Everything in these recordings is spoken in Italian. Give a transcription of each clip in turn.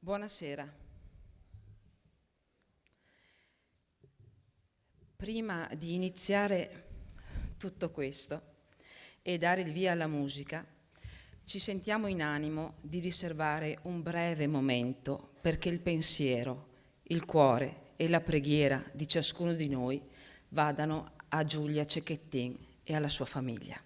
Buonasera. Prima di iniziare tutto questo e dare il via alla musica, ci sentiamo in animo di riservare un breve momento perché il pensiero, il cuore e la preghiera di ciascuno di noi vadano a Giulia Cecchettin e alla sua famiglia.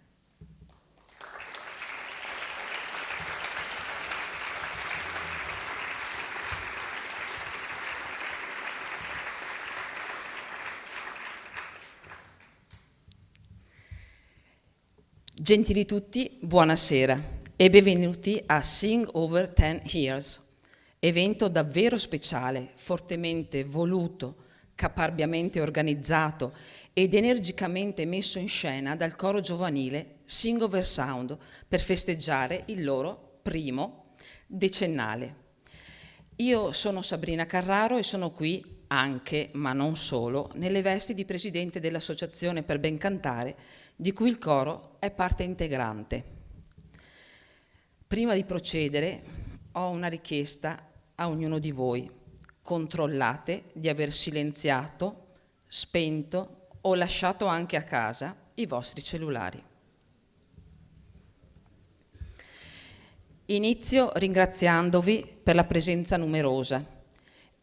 Gentili tutti, buonasera e benvenuti a Sing Over 10 Years, evento davvero speciale, fortemente voluto, caparbiamente organizzato ed energicamente messo in scena dal coro giovanile Sing Over Sound per festeggiare il loro primo decennale. Io sono Sabrina Carraro e sono qui anche, ma non solo, nelle vesti di presidente dell'Associazione per Ben Cantare, di cui il coro è parte integrante. Prima di procedere ho una richiesta a ognuno di voi. Controllate di aver silenziato, spento o lasciato anche a casa i vostri cellulari. Inizio ringraziandovi per la presenza numerosa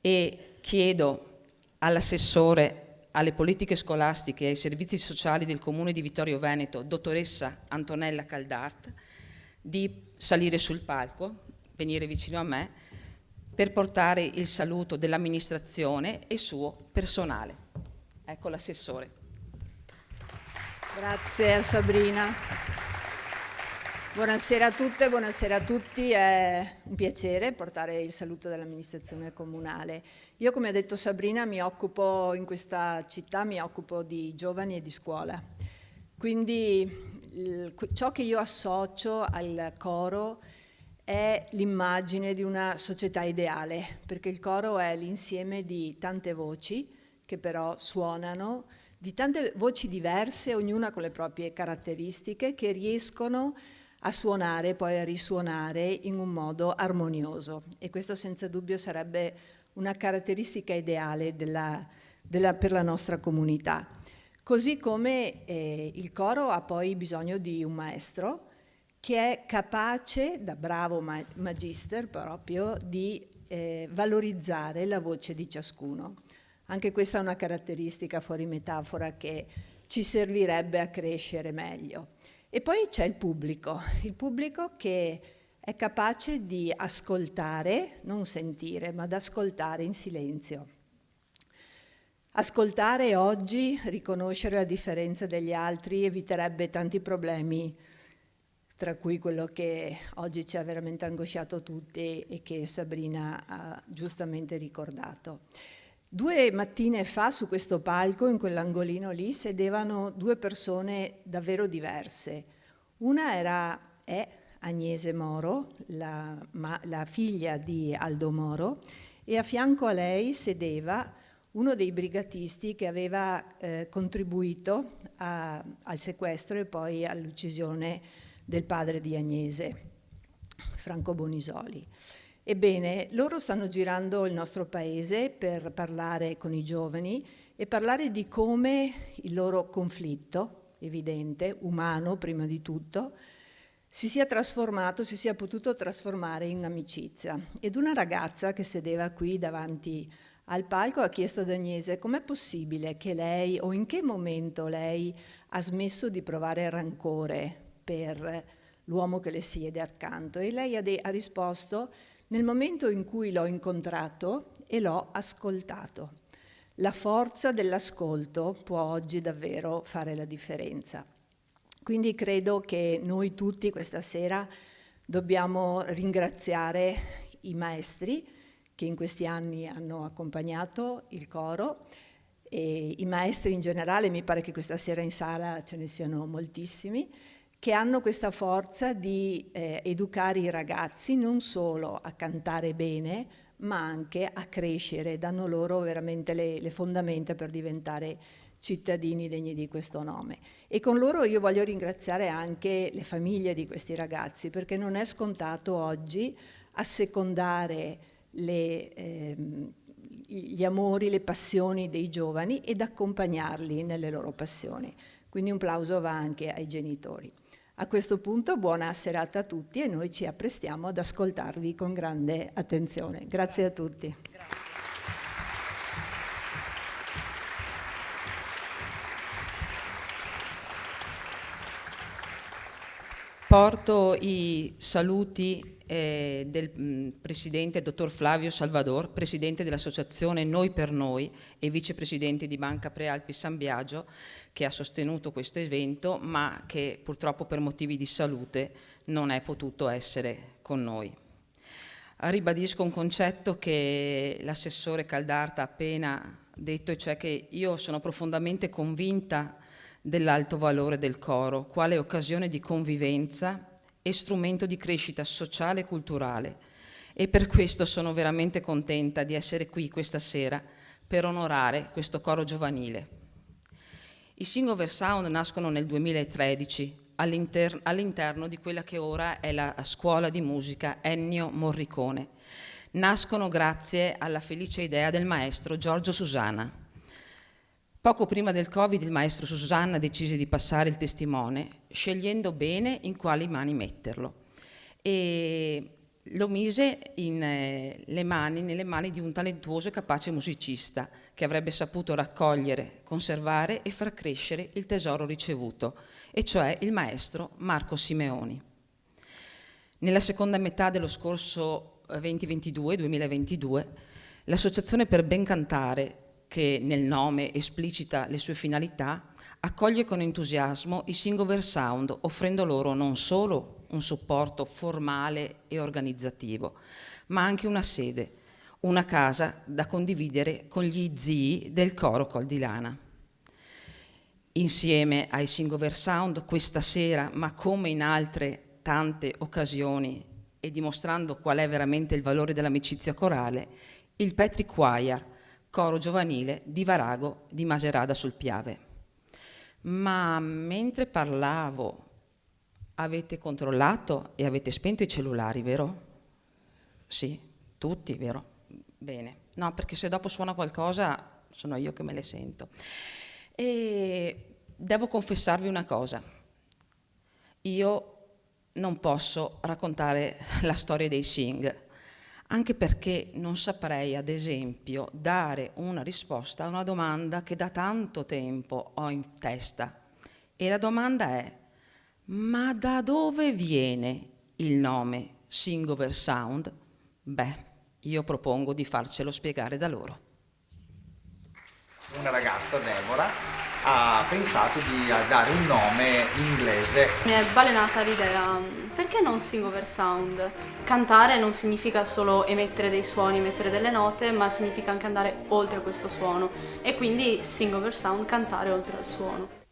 e chiedo all'assessore alle politiche scolastiche e ai servizi sociali del Comune di Vittorio Veneto, dottoressa Antonella Caldart, di salire sul palco, venire vicino a me, per portare il saluto dell'amministrazione e suo personale. Ecco l'assessore. Grazie Sabrina. Buonasera a tutte, buonasera a tutti, è un piacere portare il saluto dell'amministrazione comunale. Io, come ha detto Sabrina, in questa città mi occupo di giovani e di scuola. Quindi ciò che io associo al coro è l'immagine di una società ideale, perché il coro è l'insieme di tante voci che però suonano, di tante voci diverse, ognuna con le proprie caratteristiche, che riescono a suonare e poi a risuonare in un modo armonioso. E questo senza dubbio sarebbe una caratteristica ideale per la nostra comunità. Così come il coro ha poi bisogno di un maestro che è capace, da bravo magister proprio, di valorizzare la voce di ciascuno. Anche questa è una caratteristica fuori metafora che ci servirebbe a crescere meglio. E poi c'è il pubblico che è capace di ascoltare, non sentire, ma di ascoltare in silenzio. Ascoltare oggi, riconoscere la differenza degli altri, eviterebbe tanti problemi, tra cui quello che oggi ci ha veramente angosciato tutti e che Sabrina ha giustamente ricordato. 2 mattine fa su questo palco, in quell'angolino lì, sedevano 2 persone davvero diverse. Una è Agnese Moro, la figlia di Aldo Moro, e a fianco a lei sedeva uno dei brigatisti che aveva contribuito al sequestro e poi all'uccisione del padre di Agnese, Franco Bonisoli. Ebbene, loro stanno girando il nostro paese per parlare con i giovani e parlare di come il loro conflitto, evidente, umano prima di tutto, si sia potuto trasformare in amicizia. Ed una ragazza che sedeva qui davanti al palco ha chiesto ad Agnese com'è possibile che lei, o in che momento lei ha smesso di provare rancore per l'uomo che le siede accanto. E lei ha risposto: nel momento in cui l'ho incontrato e l'ho ascoltato. La forza dell'ascolto può oggi davvero fare la differenza. Quindi credo che noi tutti questa sera dobbiamo ringraziare i maestri che in questi anni hanno accompagnato il coro e i maestri in generale, mi pare che questa sera in sala ce ne siano moltissimi, che hanno questa forza di educare i ragazzi non solo a cantare bene, ma anche a crescere, danno loro veramente le fondamenta per diventare cittadini degni di questo nome. E con loro io voglio ringraziare anche le famiglie di questi ragazzi, perché non è scontato oggi assecondare gli amori, le passioni dei giovani ed accompagnarli nelle loro passioni. Quindi un plauso va anche ai genitori. A questo punto buona serata a tutti e noi ci apprestiamo ad ascoltarvi con grande attenzione. Grazie a tutti. Porto i saluti del Presidente, dottor Flavio Salvador, Presidente dell'Associazione Noi per Noi e Vicepresidente di Banca Prealpi San Biagio, che ha sostenuto questo evento, ma che purtroppo per motivi di salute non è potuto essere con noi. Ribadisco un concetto che l'assessore Caldarta ha appena detto, e cioè che io sono profondamente convinta dell'alto valore del coro, quale occasione di convivenza e strumento di crescita sociale e culturale. E per questo sono veramente contenta di essere qui questa sera per onorare questo coro giovanile. I Sing Over Sound nascono nel 2013 all'interno di quella che ora è la scuola di musica Ennio Morricone. Nascono grazie alla felice idea del maestro Giorgio Susana. Poco prima del Covid il maestro Susanna decise di passare il testimone, scegliendo bene in quali mani metterlo, e lo mise nelle mani di un talentuoso e capace musicista che avrebbe saputo raccogliere, conservare e far crescere il tesoro ricevuto, e cioè il maestro Marco Simeoni. Nella seconda metà dello scorso 2022, l'Associazione per Ben Cantare, che nel nome esplicita le sue finalità, accoglie con entusiasmo i Sing Over Sound, offrendo loro non solo un supporto formale e organizzativo, ma anche una sede, una casa da condividere con gli zii del coro Col di Lana. Insieme ai Sing Over Sound, questa sera, ma come in altre tante occasioni, e dimostrando qual è veramente il valore dell'amicizia corale, il Patrick Choir, coro giovanile di Varago di Maserada sul Piave. Ma mentre parlavo avete controllato e avete spento i cellulari, vero? Sì, tutti, vero? Bene. No, perché se dopo suona qualcosa sono io che me le sento. E devo confessarvi una cosa. Io non posso raccontare la storia dei Sing, anche perché non saprei, ad esempio, dare una risposta a una domanda che da tanto tempo ho in testa. E la domanda è: ma da dove viene il nome Sing Over Sound? Beh, io propongo di farcelo spiegare da loro. Una ragazza, Deborah, ha pensato di dare un nome inglese. Mi è balenata l'idea, perché non Sing Over Sound? Cantare non significa solo emettere dei suoni, emettere delle note, ma significa anche andare oltre questo suono, e quindi Sing Over Sound, cantare oltre al suono.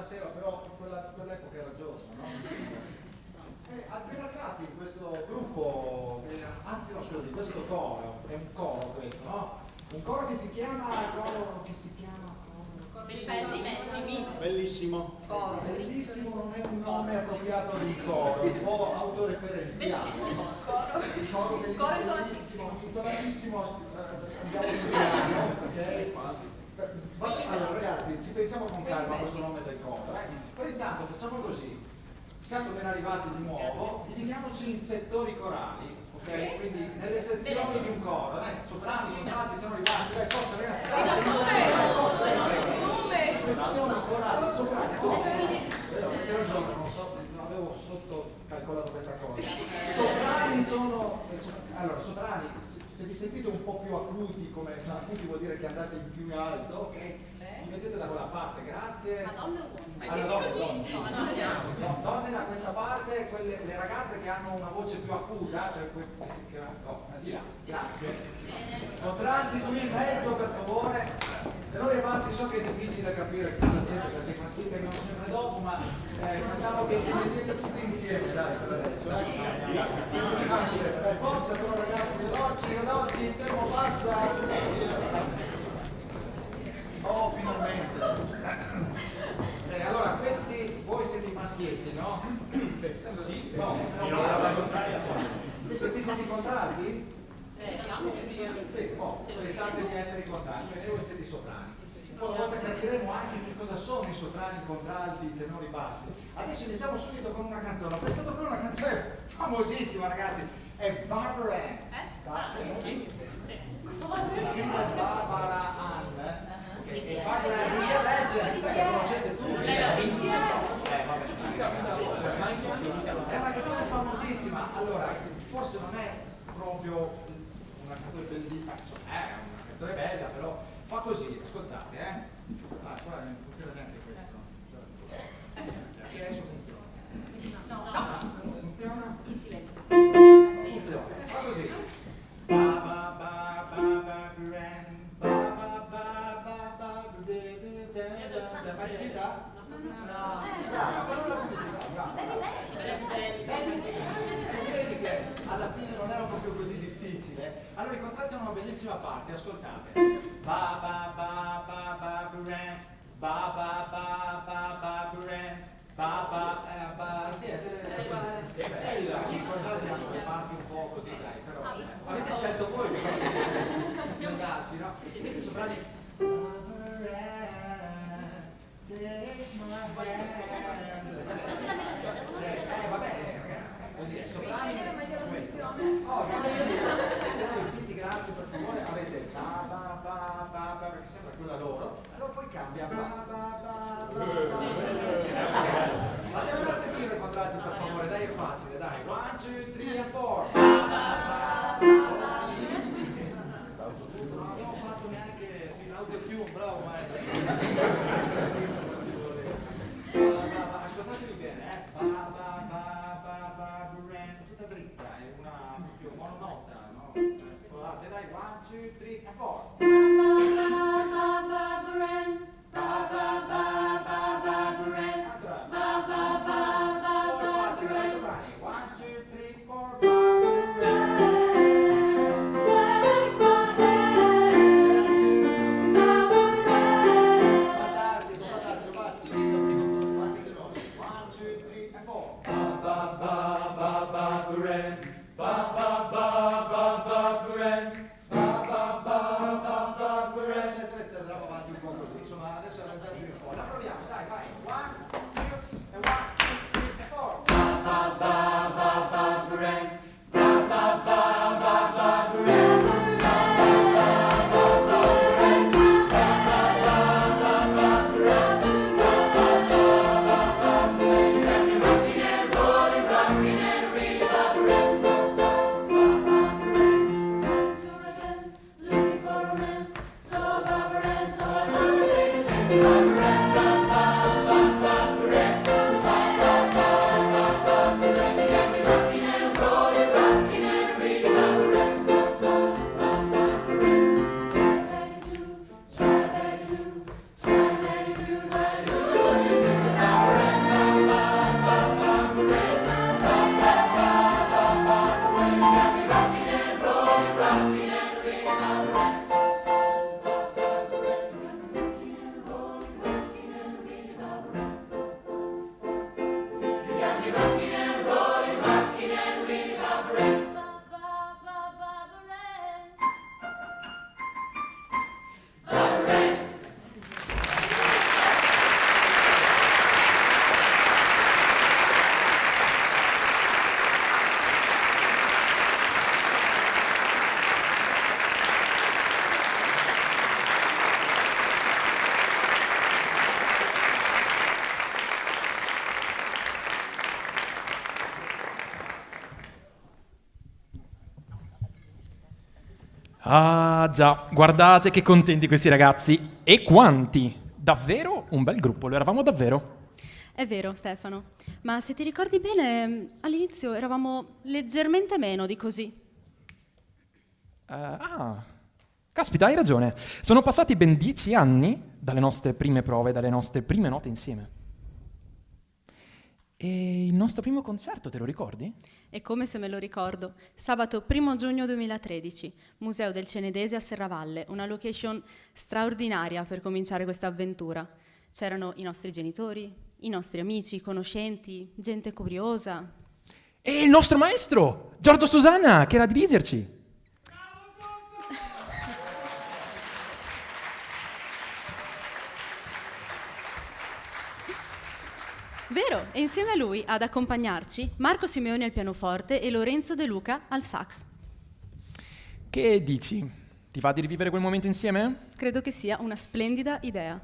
sera, però quell'epoca era giorno, no? Appena arrivati in questo gruppo, anzi no, scusate, questo coro, è un coro questo, no? Un coro che si chiama Bellissimo. Bellissimo non è un nome appropriato di coro, un po' autoreferenziale. Coro bellissimo, intonatissimo, andiamo ok? Allora ragazzi, ci pensiamo con calma a questo nome del coro, però intanto facciamo così, tanto ben arrivati di nuovo, dividiamoci in settori corali, ok? Quindi nelle sezioni di un coro, soprani, contralti, tenori bassi, dai, forza ragazzi! Sezioni corali, soprani, avete ragione, non avevo sottocalcolato questa cosa. Soprani sono, allora, soprani, se vi sentite un po' più acuti, come acuti vuol dire che andate in più alto, ok? Vi mettete da quella parte, grazie. Donne da questa parte, le ragazze che hanno una voce più acuta, cioè di là, grazie. Contralti qui in mezzo, per favore. Tenori bassi, so che è difficile capire cosa siete perché maschili vengono sempre dopo, ma facciamo che vi mettete tutti insieme, dai, per adesso, tutti qua insieme, dai, forza però ragazzi, veloci, il tempo passa. Oh, finalmente. Allora, questi, voi siete i maschietti, no? Sì, no, questi siete i contralti? Sì, pensate di essere i contralti, e voi siete i soprani. Poi una volta capiremo anche che cosa sono i soprani, i contralti, i tenori bassi. Adesso iniziamo subito con una canzone. Ho pensato proprio una canzone famosissima, ragazzi. È Barbara Ann. Si scrive Barbara Ann. E Barbara Ann di Regis, che conoscete tutti. È una canzone famosissima. Allora, forse non è proprio una canzone bellissima, è una canzone bella, però fa così, ascoltate, qua non funziona neanche questo. Adesso funziona. No. Funziona? In silenzio. Funziona. Fa così. Mai sentita? No. Vedi che alla fine non era proprio così difficile. Allora i contratti hanno una bellissima parte, ascoltate. Ba ba ba ba ba buren, ba ba ba ba ba buren, ba ba ba sì, i contratti hanno le parti un po' così, dai, però avete scelto voi di andarci, no? Invece i soprani vabbè, così è, soprani zitti, grazie per favore, avete ba ba ba ba ba perché sembra quella loro, allora poi cambia ba ba ba ba fatemela sentire i contratti per favore, dai, è facile, dai, 1, 2, 3 and 4 ba ba ba ba. Non abbiamo fatto neanche l'autotune, bravo maestro. Ascoltatevi bene, ba ba ba ba ba tutta dritta, è una più mononota, no? Scusate, dai, 1, 2, 3 and 4 poi facile, vai soprani, 1, 2, 3, 4 eccetera, avanti un po' così, insomma adesso arrangiate un po', la proviamo, dai, vai, 1, 2 e 1, 2, 3 e 4 Ah già, guardate che contenti questi ragazzi. E quanti? Davvero un bel gruppo, lo eravamo davvero. È vero, Stefano, ma se ti ricordi bene, all'inizio eravamo leggermente meno di così. Caspita, hai ragione. Sono passati ben 10 anni dalle nostre prime prove, dalle nostre prime note insieme. E il nostro primo concerto, te lo ricordi? È come se me lo ricordo. Sabato 1 giugno 2013, Museo del Cenedese a Serravalle, una location straordinaria per cominciare questa avventura. C'erano i nostri genitori, i nostri amici, conoscenti, gente curiosa. E il nostro maestro, Giorgio Susanna, che era a dirigerci. Vero, e insieme a lui ad accompagnarci Marco Simeoni al pianoforte e Lorenzo De Luca al sax. Che dici? Ti va di rivivere quel momento insieme? Credo che sia una splendida idea.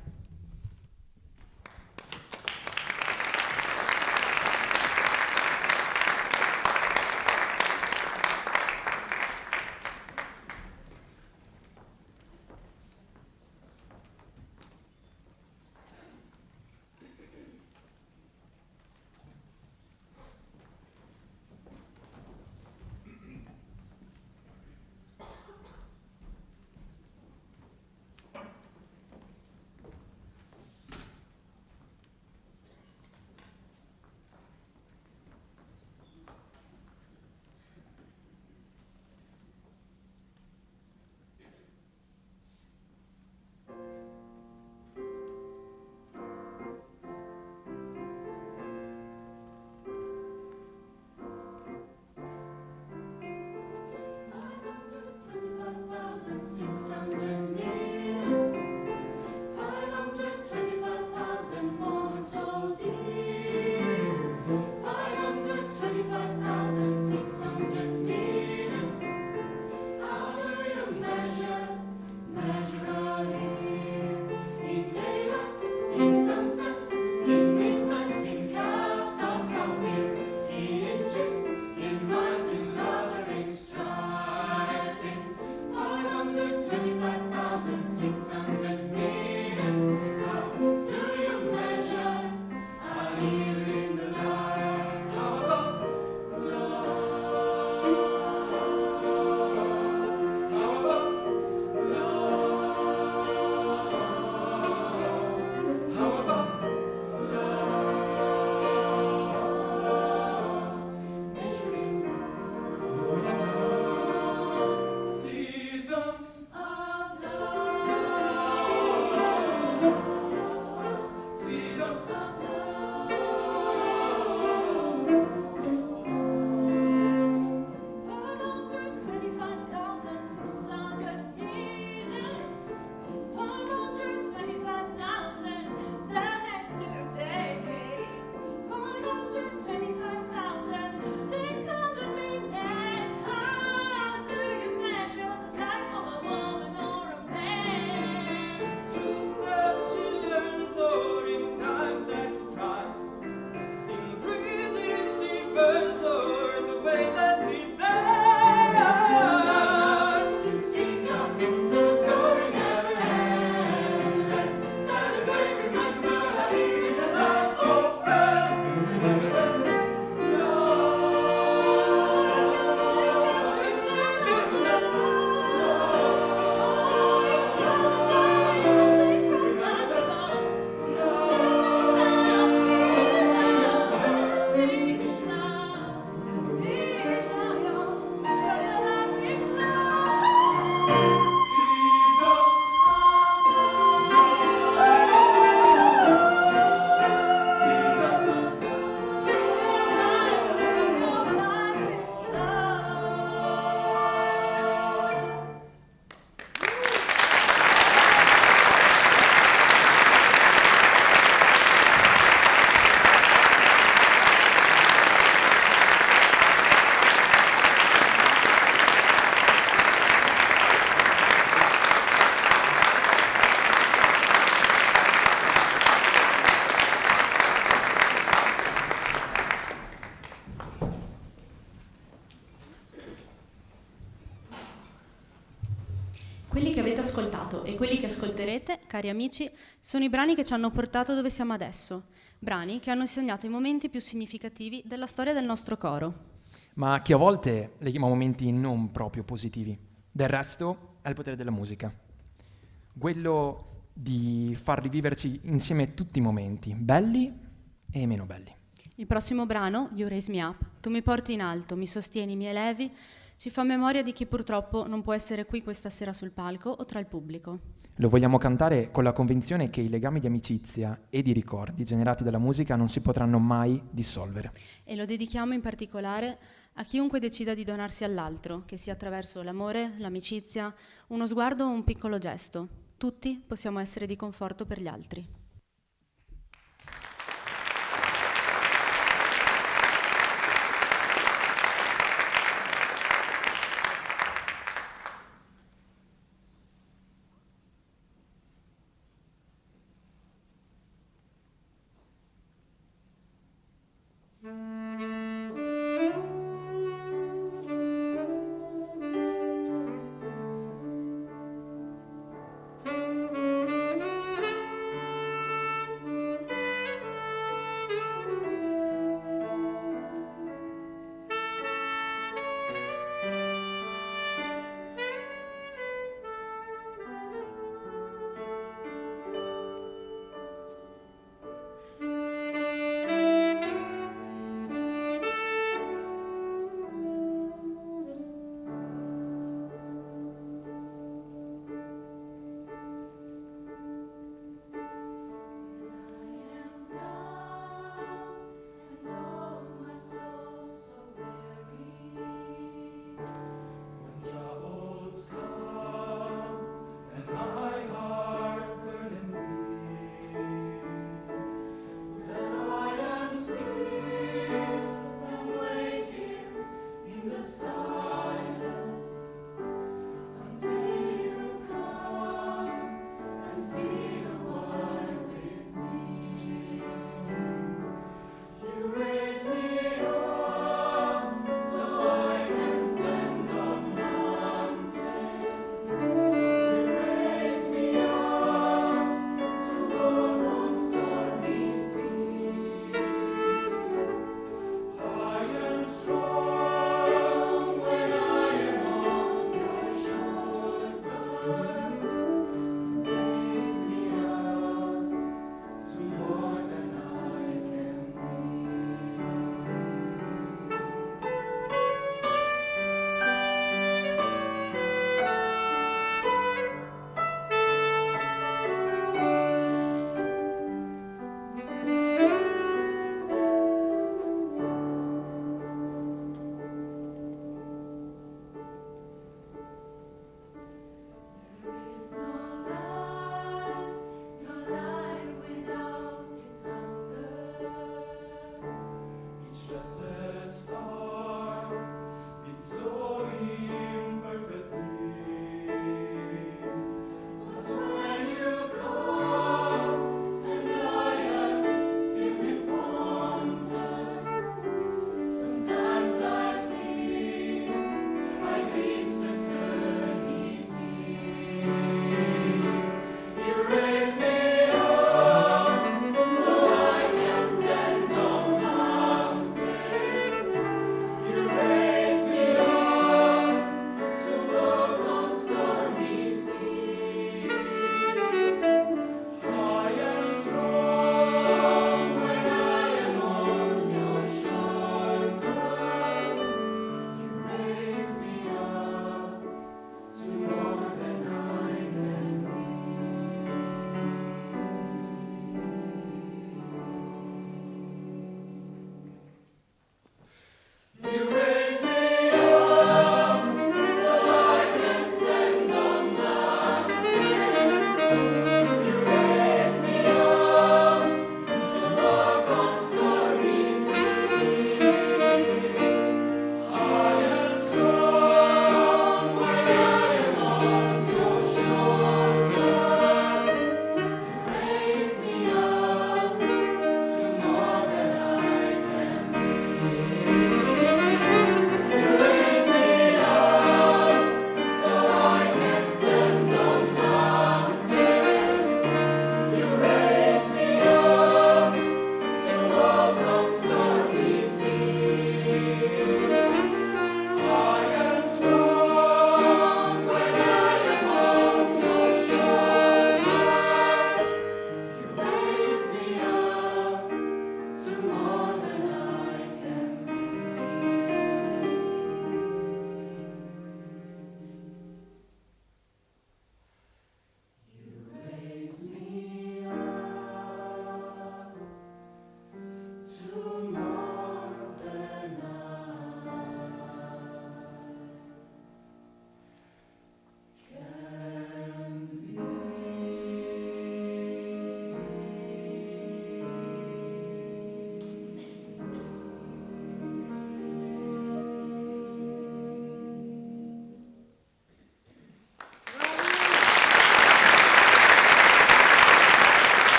Quelli che avete ascoltato e quelli che ascolterete, cari amici, sono i brani che ci hanno portato dove siamo adesso, brani che hanno segnato i momenti più significativi della storia del nostro coro. Ma che a volte le chiama momenti non proprio positivi. Del resto è il potere della musica. Quello di far riviverci insieme tutti i momenti, belli e meno belli. Il prossimo brano, You Raise Me Up, tu mi porti in alto, mi sostieni, mi elevi, ci fa memoria di chi purtroppo non può essere qui questa sera sul palco o tra il pubblico. Lo vogliamo cantare con la convinzione che i legami di amicizia e di ricordi generati dalla musica non si potranno mai dissolvere. E lo dedichiamo in particolare a chiunque decida di donarsi all'altro, che sia attraverso l'amore, l'amicizia, uno sguardo o un piccolo gesto. Tutti possiamo essere di conforto per gli altri.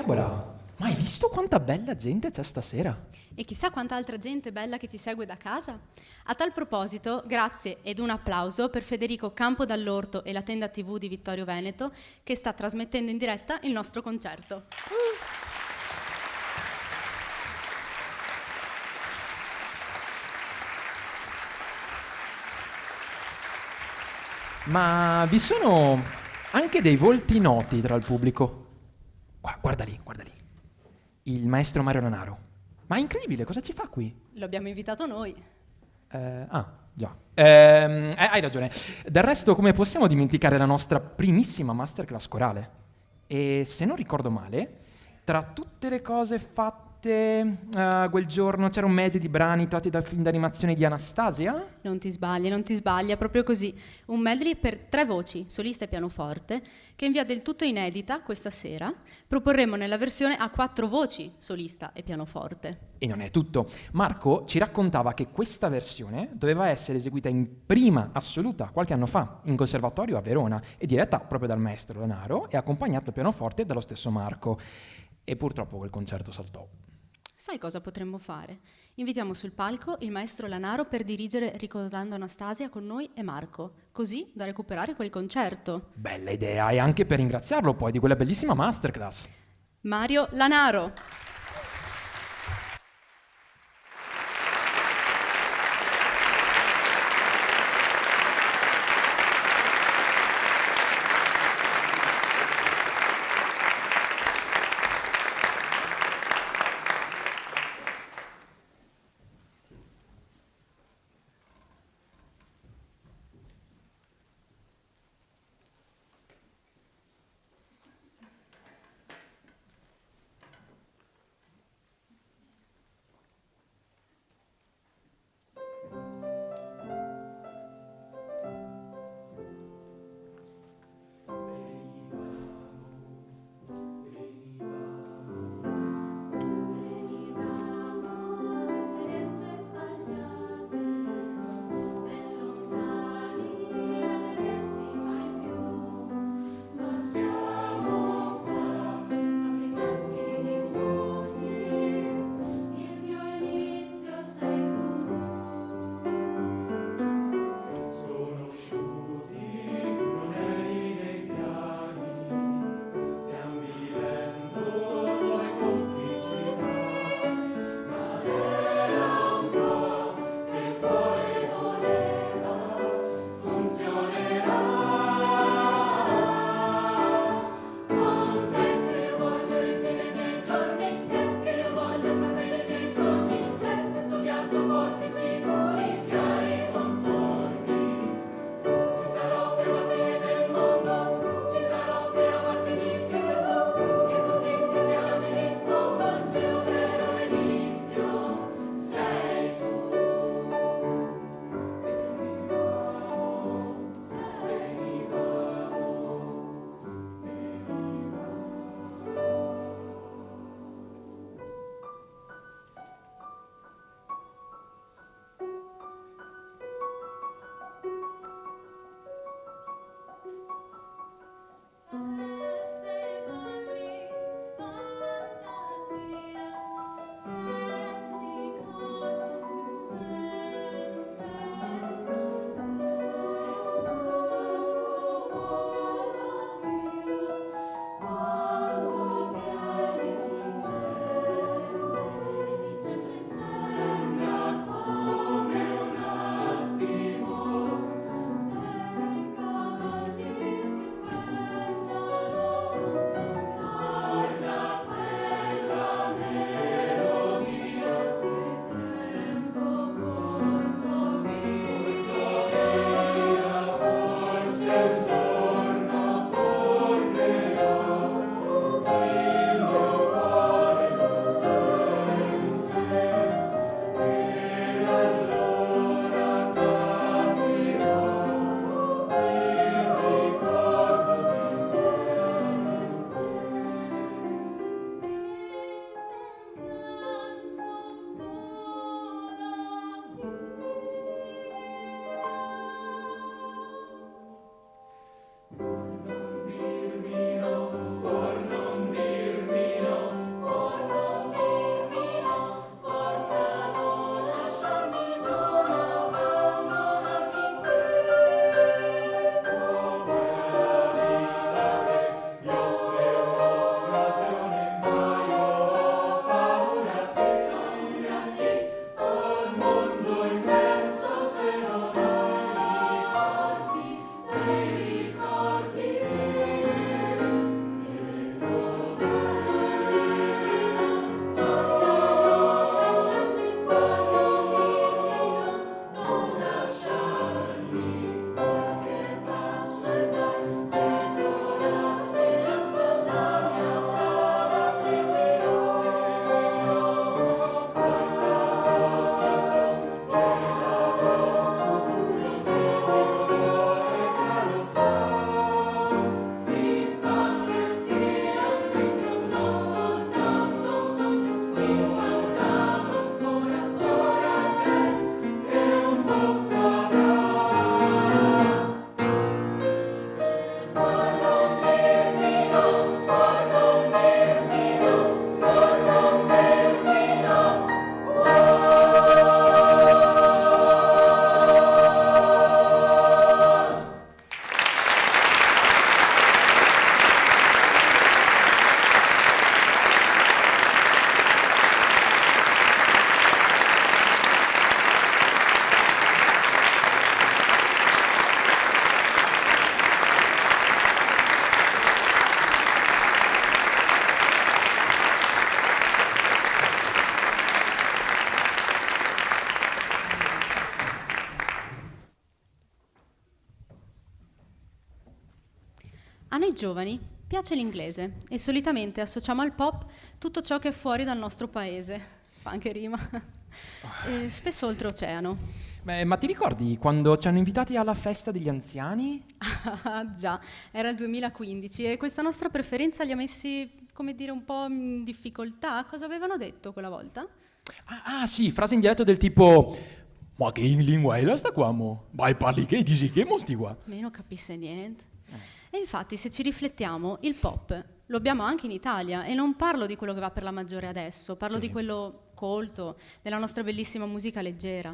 Deborah, ma hai visto quanta bella gente c'è stasera? E chissà quanta altra gente bella che ci segue da casa. A tal proposito, grazie ed un applauso per Federico Campo Dall'Orto e la tenda TV di Vittorio Veneto che sta trasmettendo in diretta il nostro concerto. Ma vi sono anche dei volti noti tra il pubblico. Guarda lì, guarda lì. Il maestro Mario Lanaro. Ma è incredibile, cosa ci fa qui? Lo abbiamo invitato noi. Già. Hai ragione. Del resto, come possiamo dimenticare la nostra primissima masterclass corale? E se non ricordo male, tra tutte le cose fatte quel giorno c'era un medley di brani tratti dal film d'animazione di Anastasia? Non ti sbagli, è proprio così. Un medley per 3 voci, solista e pianoforte, che in via del tutto inedita questa sera proporremo nella versione a 4 voci, solista e pianoforte. E non è tutto. Marco ci raccontava che questa versione doveva essere eseguita in prima assoluta qualche anno fa in conservatorio a Verona e diretta proprio dal maestro Lanaro e accompagnata al pianoforte dallo stesso Marco. E purtroppo quel concerto saltò. Sai cosa potremmo fare? Invitiamo sul palco il maestro Lanaro per dirigere Ricordando Anastasia con noi e Marco, così da recuperare quel concerto. Bella idea, e anche per ringraziarlo poi di quella bellissima masterclass. Mario Lanaro. giovani piace l'inglese e solitamente associamo al pop tutto ciò che è fuori dal nostro paese, fa anche rima, e spesso oltreoceano. Beh, ma ti ricordi quando ci hanno invitati alla festa degli anziani? Ah, già, era il 2015 e questa nostra preferenza li ha messi, come dire, un po' in difficoltà. Cosa avevano detto quella volta? Sì, frase in dialetto del tipo: ma che in lingua è sta qua, mo? Vai, parli che dici che mo sti qua? Me non capisse niente. E infatti, se ci riflettiamo, il pop lo abbiamo anche in Italia e non parlo di quello che va per la maggiore adesso, parlo Sì. di quello colto, della nostra bellissima musica leggera.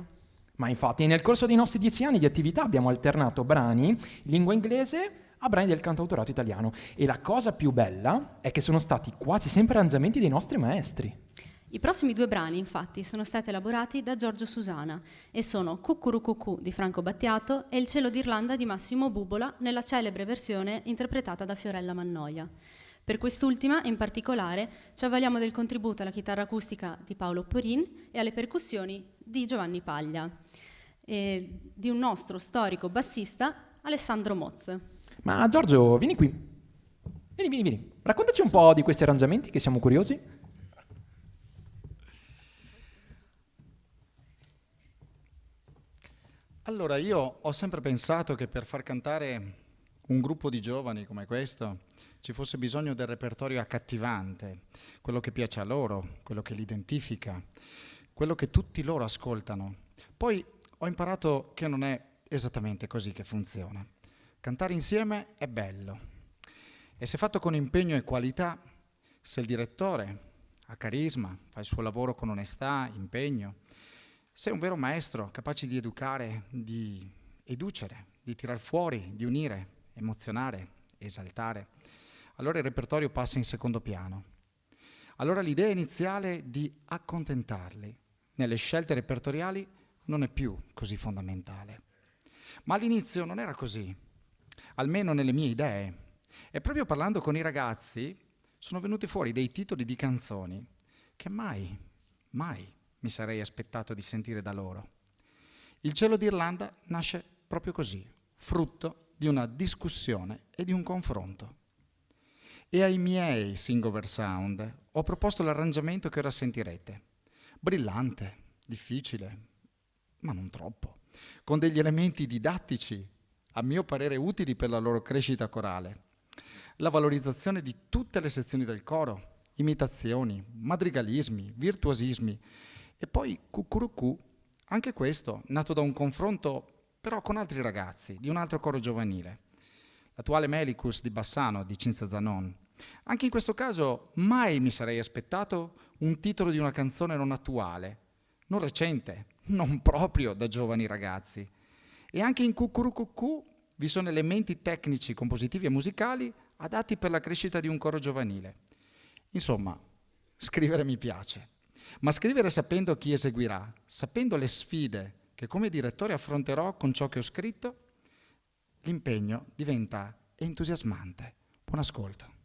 Ma infatti nel corso dei nostri 10 anni di attività abbiamo alternato brani in lingua inglese a brani del cantautorato italiano, e la cosa più bella è che sono stati quasi sempre arrangiamenti dei nostri maestri. I prossimi 2 brani, infatti, sono stati elaborati da Giorgio Susana e sono Cucurucucù di Franco Battiato e Il cielo d'Irlanda di Massimo Bubola nella celebre versione interpretata da Fiorella Mannoia. Per quest'ultima, in particolare, ci avvaliamo del contributo alla chitarra acustica di Paolo Porin e alle percussioni di Giovanni Paglia e di un nostro storico bassista, Alessandro Moz. Ma Giorgio, vieni qui. Vieni. Raccontaci un po' di questi arrangiamenti, che siamo curiosi. Allora, io ho sempre pensato che per far cantare un gruppo di giovani come questo ci fosse bisogno del repertorio accattivante, quello che piace a loro, quello che li identifica, quello che tutti loro ascoltano. Poi ho imparato che non è esattamente così che funziona. Cantare insieme è bello e se fatto con impegno e qualità, se il direttore ha carisma, fa il suo lavoro con onestà, impegno, sei un vero maestro capace di educare, di educere, di tirar fuori, di unire, emozionare, esaltare, allora il repertorio passa in secondo piano. Allora l'idea iniziale di accontentarli nelle scelte repertoriali non è più così fondamentale. Ma all'inizio non era così, almeno nelle mie idee. E proprio parlando con i ragazzi sono venuti fuori dei titoli di canzoni che mai mi sarei aspettato di sentire da loro. Il cielo d'Irlanda nasce proprio così, frutto di una discussione e di un confronto. E ai miei Sing-Over Sound ho proposto l'arrangiamento che ora sentirete. Brillante, difficile, ma non troppo, con degli elementi didattici, a mio parere utili per la loro crescita corale. La valorizzazione di tutte le sezioni del coro, imitazioni, madrigalismi, virtuosismi, e poi Cucurucù, anche questo nato da un confronto però con altri ragazzi di un altro coro giovanile, l'attuale Melicus di Bassano di Cinzia Zanon. Anche in questo caso mai mi sarei aspettato un titolo di una canzone non attuale, non recente, non proprio da giovani ragazzi. E anche in Cucurucucù vi sono elementi tecnici, compositivi e musicali adatti per la crescita di un coro giovanile. Insomma, scrivere mi piace. Ma scrivere sapendo chi eseguirà, sapendo le sfide che come direttore affronterò con ciò che ho scritto, l'impegno diventa entusiasmante. Buon ascolto.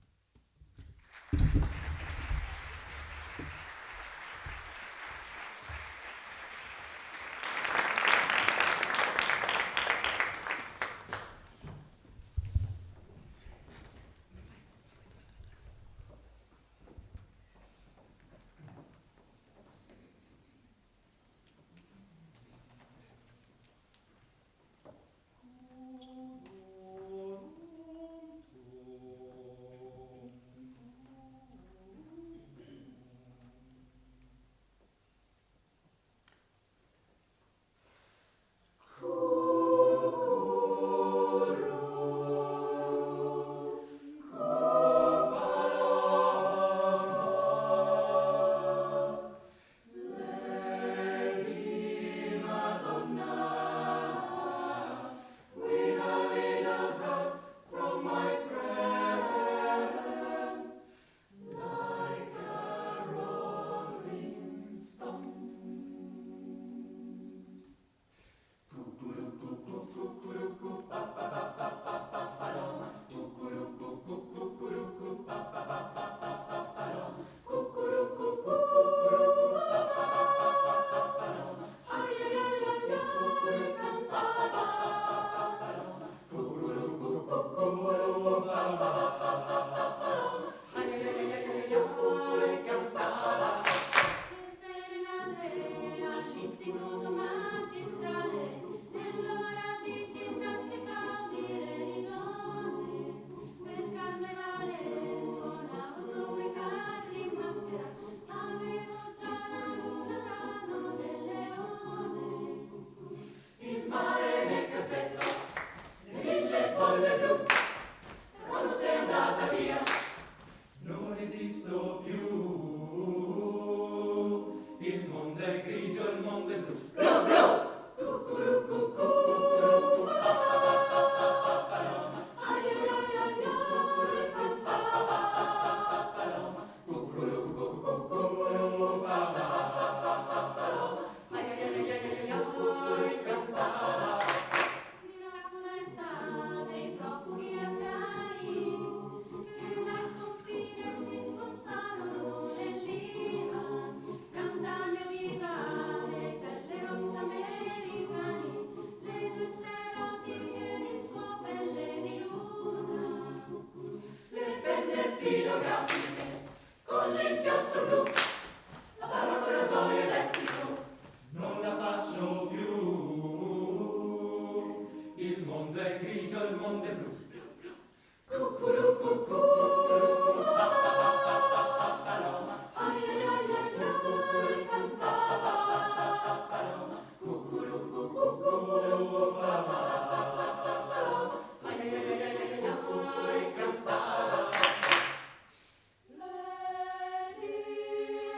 stenografiche, con l'inchiostro blu, la barba con rasoio elettrico, non la faccio più. Il mondo è grigio, il mondo è blu, cucuru cucù, pa pa pa pa pa pa paloma, ai ai ai ai ai, cantava paloma, cucuru cucù, pa pa pa pa pa paloma, ai ai ai ai ai, cantava. Let it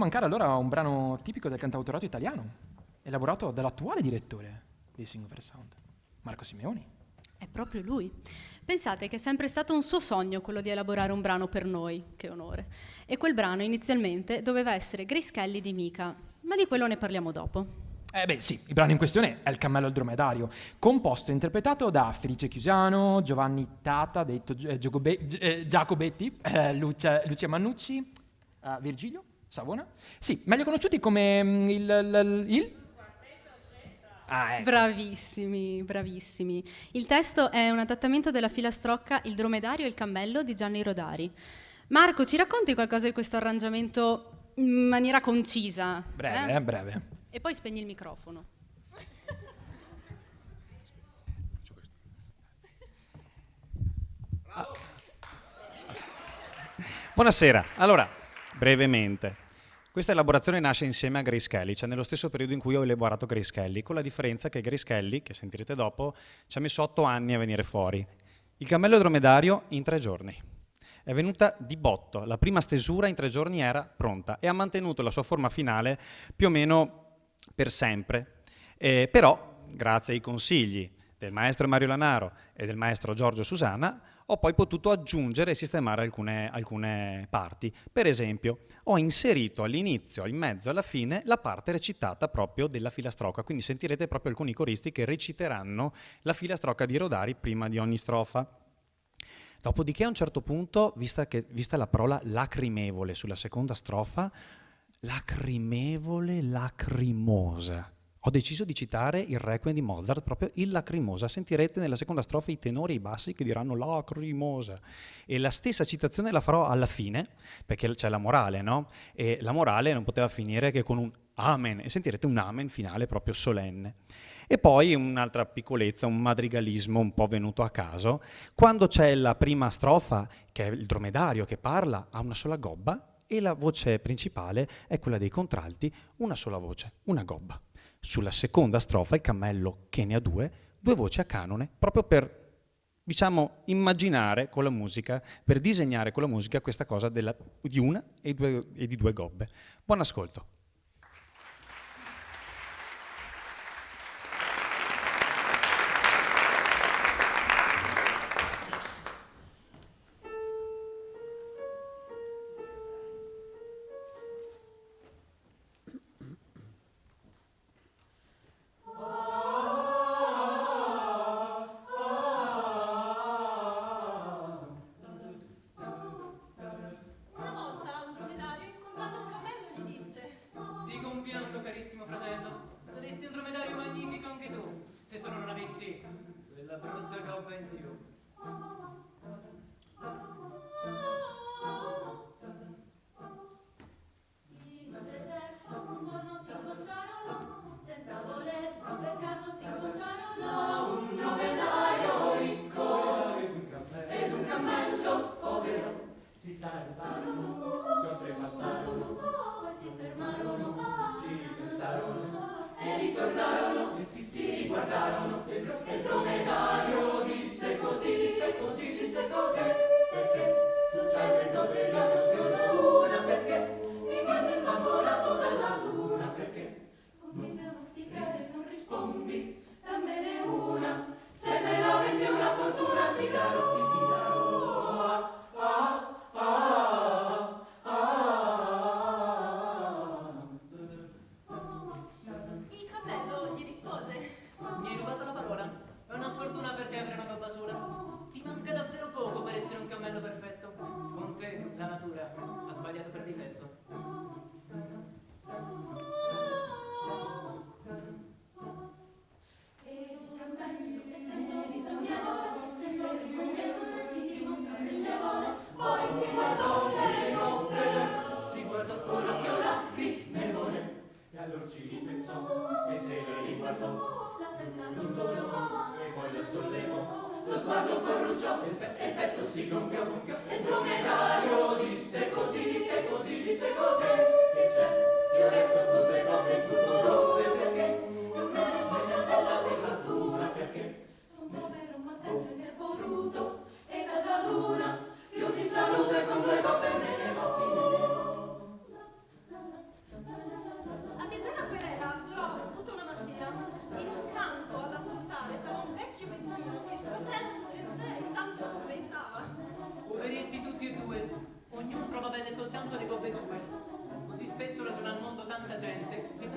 mancare allora un brano tipico del cantautorato italiano, elaborato dall'attuale direttore di Sing Over Sound, Marco Simeoni. È proprio lui. Pensate che è sempre stato un suo sogno quello di elaborare un brano per noi, che onore. E quel brano inizialmente doveva essere Grace Kelly di Mika, ma di quello ne parliamo dopo. Sì, il brano in questione è Il cammello al dromedario, composto e interpretato da Felice Chiusano, Giovanni Tata, detto Giacobetti, Lucia Mannucci, Virgilio Savona. Sì, meglio conosciuti come il... Ecco. Bravissimi, bravissimi. Il testo è un adattamento della filastrocca Il dromedario e il cammello di Gianni Rodari. Marco, ci racconti qualcosa di questo arrangiamento in maniera concisa? Breve, breve. E poi spegni il microfono. Buonasera. Allora, brevemente, questa elaborazione nasce insieme a Grace Kelly, cioè nello stesso periodo in cui ho elaborato Grace Kelly, con la differenza che Grace Kelly, che sentirete dopo, ci ha messo 8 anni a venire fuori. Il cammello dromedario in 3 giorni. È venuta di botto, la prima stesura in 3 giorni era pronta e ha mantenuto la sua forma finale più o meno per sempre. Però, grazie ai consigli del maestro Mario Lanaro e del maestro Giorgio Susanna, ho poi potuto aggiungere e sistemare alcune parti. Per esempio, ho inserito all'inizio, in mezzo e alla fine la parte recitata proprio della filastrocca, quindi sentirete proprio alcuni coristi che reciteranno la filastrocca di Rodari prima di ogni strofa. Dopodiché a un certo punto, vista la parola lacrimevole sulla seconda strofa, lacrimevole, lacrimosa. Ho deciso di citare il Requiem di Mozart, proprio il lacrimosa. Sentirete nella seconda strofa i tenori e i bassi che diranno lacrimosa. E la stessa citazione la farò alla fine, perché c'è la morale, no? E la morale non poteva finire che con un amen, e sentirete un amen finale proprio solenne. E poi un'altra piccolezza, un madrigalismo un po' venuto a caso. Quando c'è la prima strofa, che è il dromedario che parla, ha una sola gobba, e la voce principale è quella dei contralti, una sola voce, una gobba. Sulla seconda strofa il cammello, che ne ha 2 voci a canone, proprio per, diciamo, immaginare con la musica, per disegnare con la musica questa cosa di una e di 2 gobbe. Buon ascolto.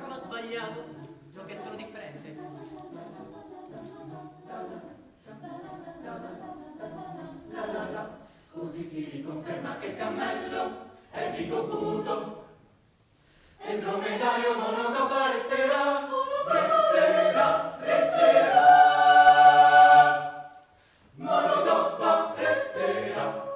non ho sbagliato, giochi è solo differente. Così si riconferma che il cammello è bigobuto e il dromedario monogoppa resterà, resterà, resterà. Monogoppa resterà.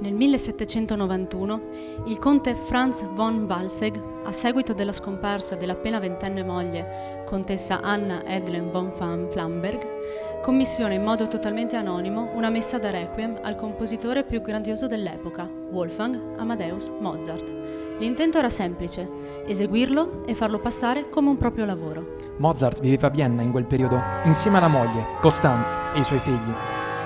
Nel 1791 il conte Franz von Walsegg, a seguito della scomparsa dell'appena ventenne moglie, contessa Anna Edlen von Flamberg, commissiona in modo totalmente anonimo una messa da requiem al compositore più grandioso dell'epoca, Wolfgang Amadeus Mozart. L'intento era semplice: eseguirlo e farlo passare come un proprio lavoro. Mozart viveva a Vienna in quel periodo, insieme alla moglie, Constanze, e i suoi figli.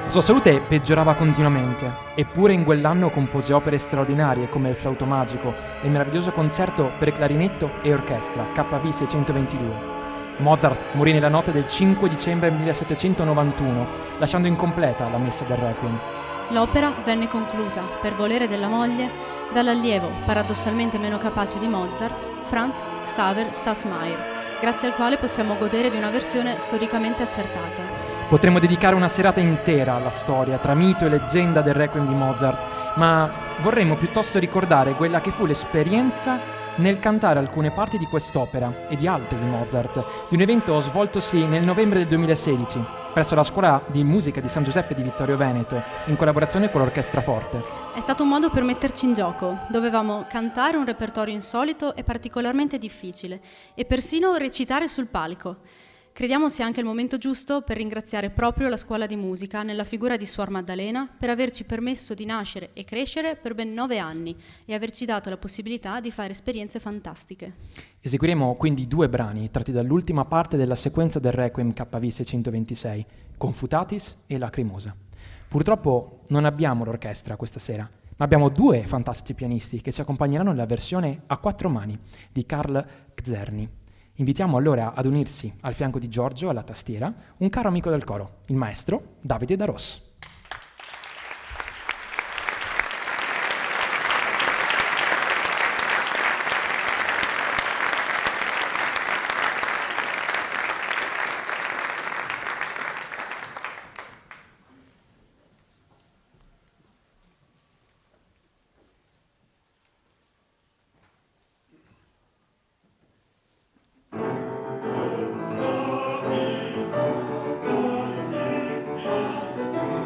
La sua salute peggiorava continuamente, eppure in quell'anno compose opere straordinarie come il Flauto Magico e il meraviglioso concerto per clarinetto e orchestra KV 622. Mozart morì nella notte del 5 dicembre 1791, lasciando incompleta la messa del Requiem. L'opera venne conclusa, per volere della moglie, dall'allievo, paradossalmente meno capace di Mozart, Franz Xaver Sassmayer, grazie al quale possiamo godere di una versione storicamente accertata. Potremmo dedicare una serata intera alla storia, tra mito e leggenda del Requiem di Mozart, ma vorremmo piuttosto ricordare quella che fu l'esperienza nel cantare alcune parti di quest'opera e di altre di Mozart, di un evento svoltosi nel novembre del 2016 presso la Scuola di Musica di San Giuseppe di Vittorio Veneto, in collaborazione con l'Orchestra Forte. È stato un modo per metterci in gioco. Dovevamo cantare un repertorio insolito e particolarmente difficile e persino recitare sul palco. Crediamo sia anche il momento giusto per ringraziare proprio la Scuola di Musica, nella figura di Suor Maddalena, per averci permesso di nascere e crescere per ben 9 anni e averci dato la possibilità di fare esperienze fantastiche. Eseguiremo quindi 2 brani tratti dall'ultima parte della sequenza del Requiem KV 626, Confutatis e Lacrimosa. Purtroppo non abbiamo l'orchestra questa sera, ma abbiamo 2 fantastici pianisti che ci accompagneranno nella versione a 4 mani di Carl Czerny. Invitiamo allora ad unirsi al fianco di Giorgio alla tastiera un caro amico del coro, il maestro Davide Daros. Oh,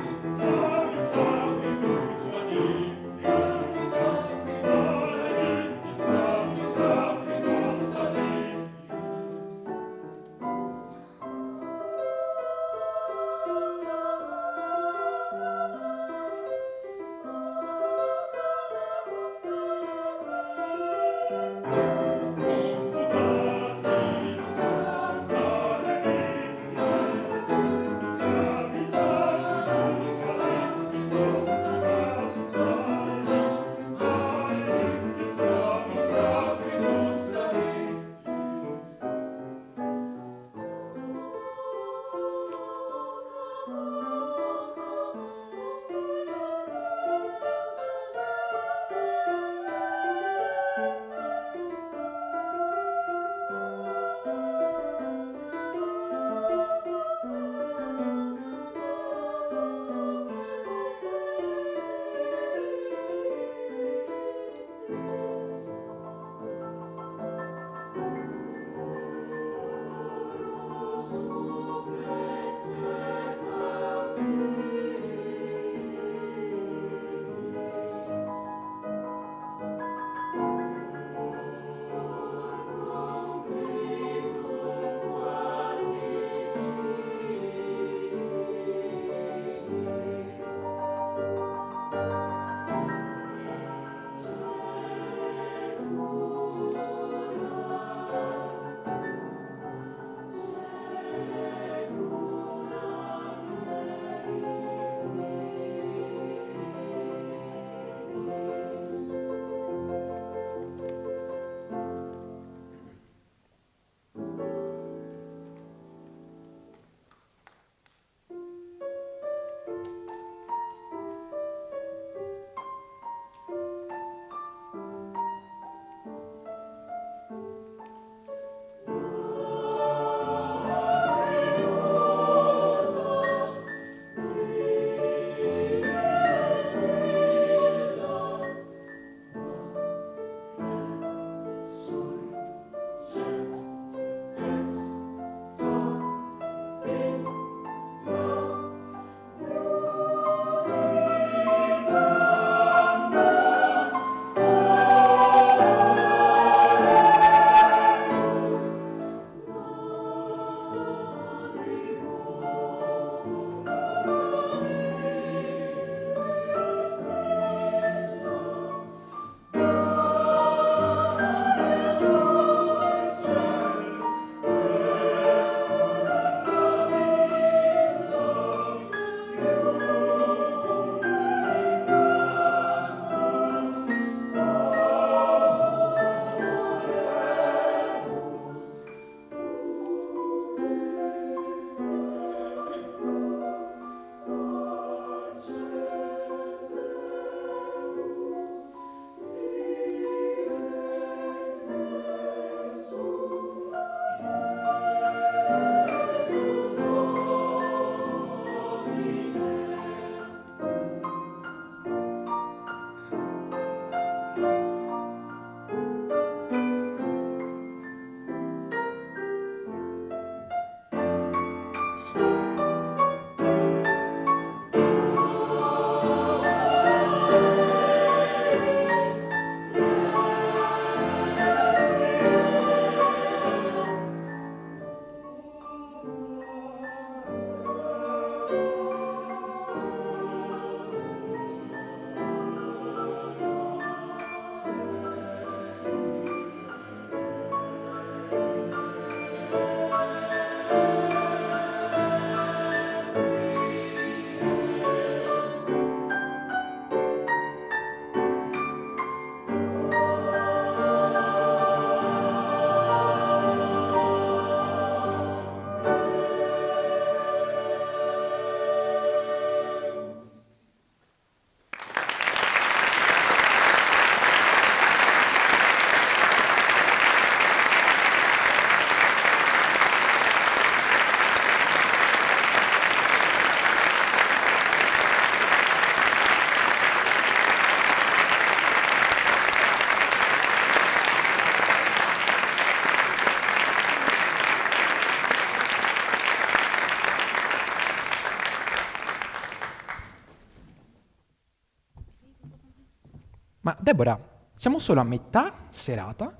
Ma Deborah, siamo solo a metà serata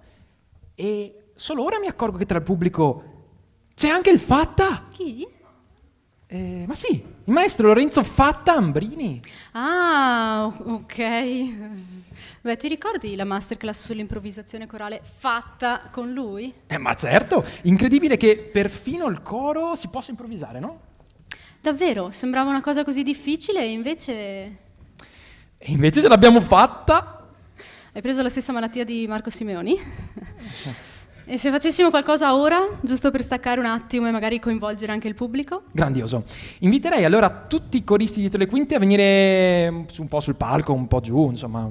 e solo ora mi accorgo che tra il pubblico c'è anche il Fatta! Chi? Ma sì, il maestro Lorenzo Fatta Ambrini. Ah, ok. Beh, ti ricordi la masterclass sull'improvvisazione corale fatta con lui? Ma certo, incredibile che perfino il coro si possa improvvisare, no? Davvero, sembrava una cosa così difficile e invece... E invece ce l'abbiamo fatta! Hai preso la stessa malattia di Marco Simeoni? E se facessimo qualcosa ora, giusto per staccare un attimo e magari coinvolgere anche il pubblico? Grandioso. Inviterei allora tutti i coristi dietro le quinte a venire un po' sul palco, un po' giù, insomma.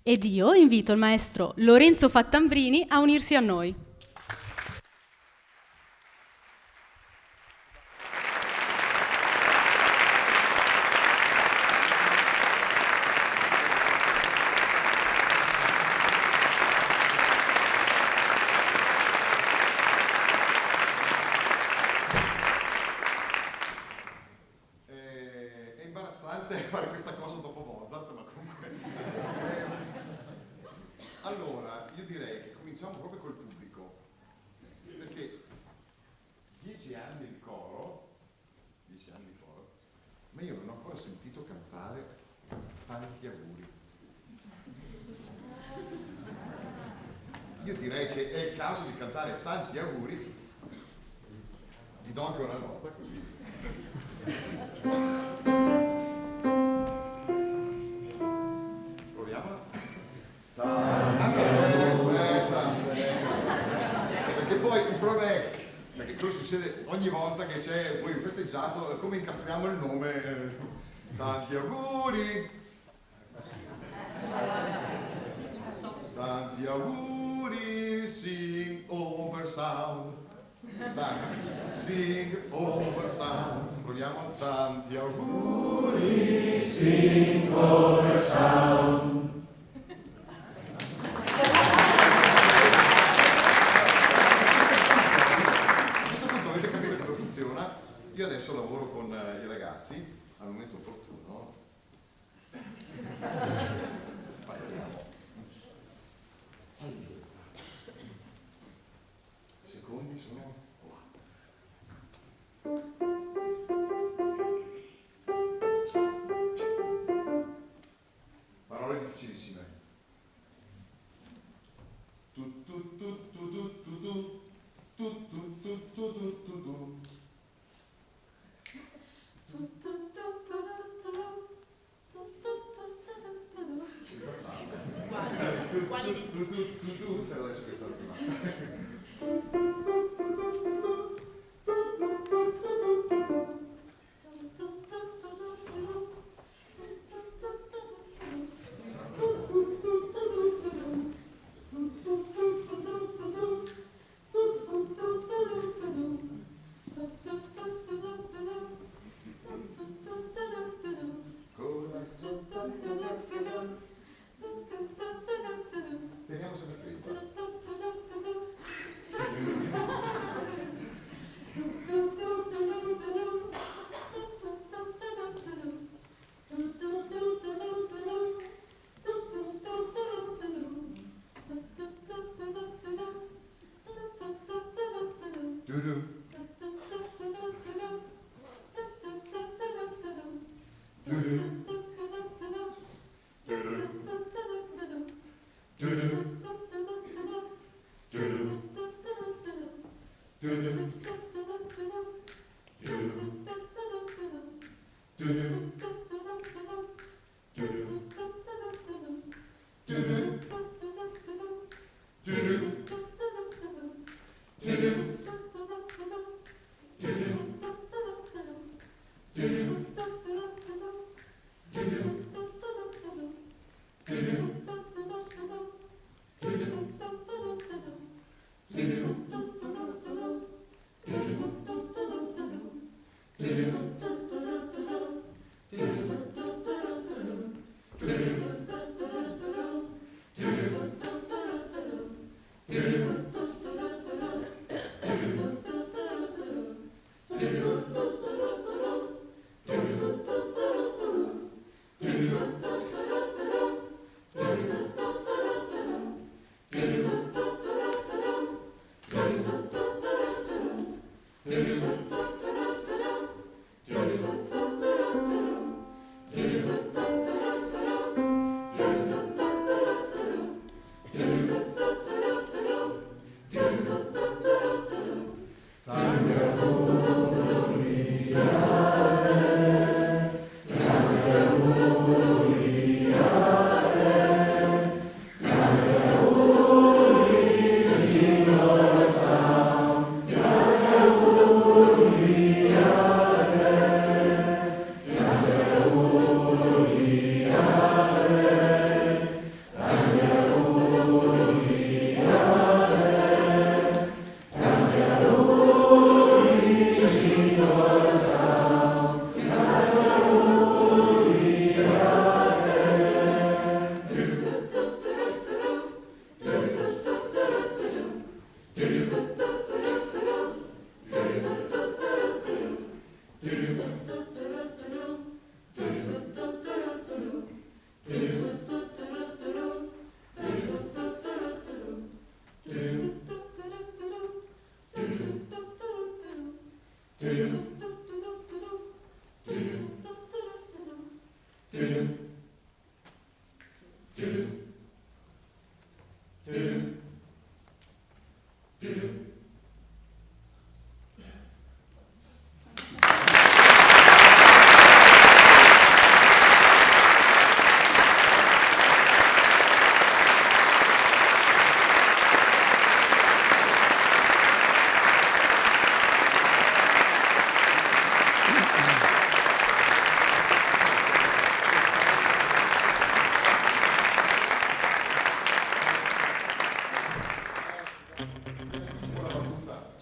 Ed io invito il maestro Lorenzo Fattambrini a unirsi a noi. È imbarazzante fare questa cosa dopo Mozart, ma comunque... Allora, io direi che cominciamo proprio col pubblico, perché 10 anni di coro, ma io non ho ancora sentito cantare tanti auguri. Io direi che è il caso di cantare tanti auguri, vi do anche una nota così. Proviamola. Aspetta. Perché poi il problema è perché quello succede ogni volta che c'è poi un festeggiato, come incastriamo il nome? Tanti auguri. Tanti auguri, sing over sound. Dai, sing over sound. Proviamo. Tanti auguri, sing over sound. A questo punto avete capito come funziona. Io adesso lavoro con i ragazzi al momento opportuno. Partiamo. I secondi sono qua. Parole difficilissime. Tu tu tu tu tu tu tu tu tu tu tu tu tu tu. Però adesso questa ultima. Teniamo sempre questo.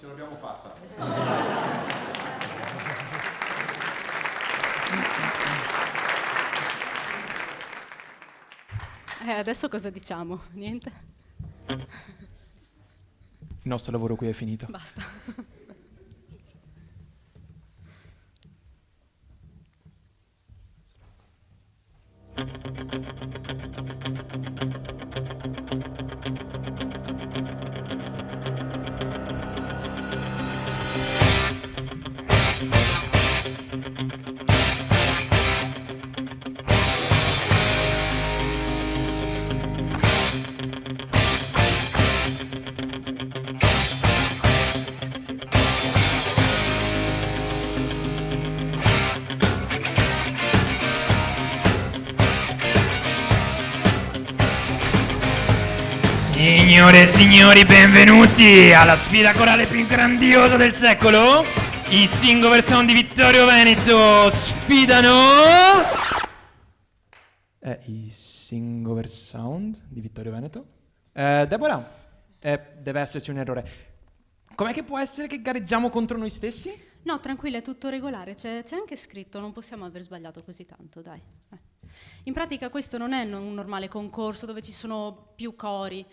Ce l'abbiamo fatta. Adesso cosa diciamo? Niente? Il nostro lavoro qui è finito. Basta. Signore e signori, benvenuti alla sfida corale più grandiosa del secolo. I Singover Sound di Vittorio Veneto sfidano... i Singover Sound di Vittorio Veneto? Deborah, deve esserci un errore. Com'è che può essere che gareggiamo contro noi stessi? No, tranquilla, è tutto regolare, c'è anche scritto, non possiamo aver sbagliato così tanto, dai. In pratica questo non è un normale concorso dove ci sono più cori,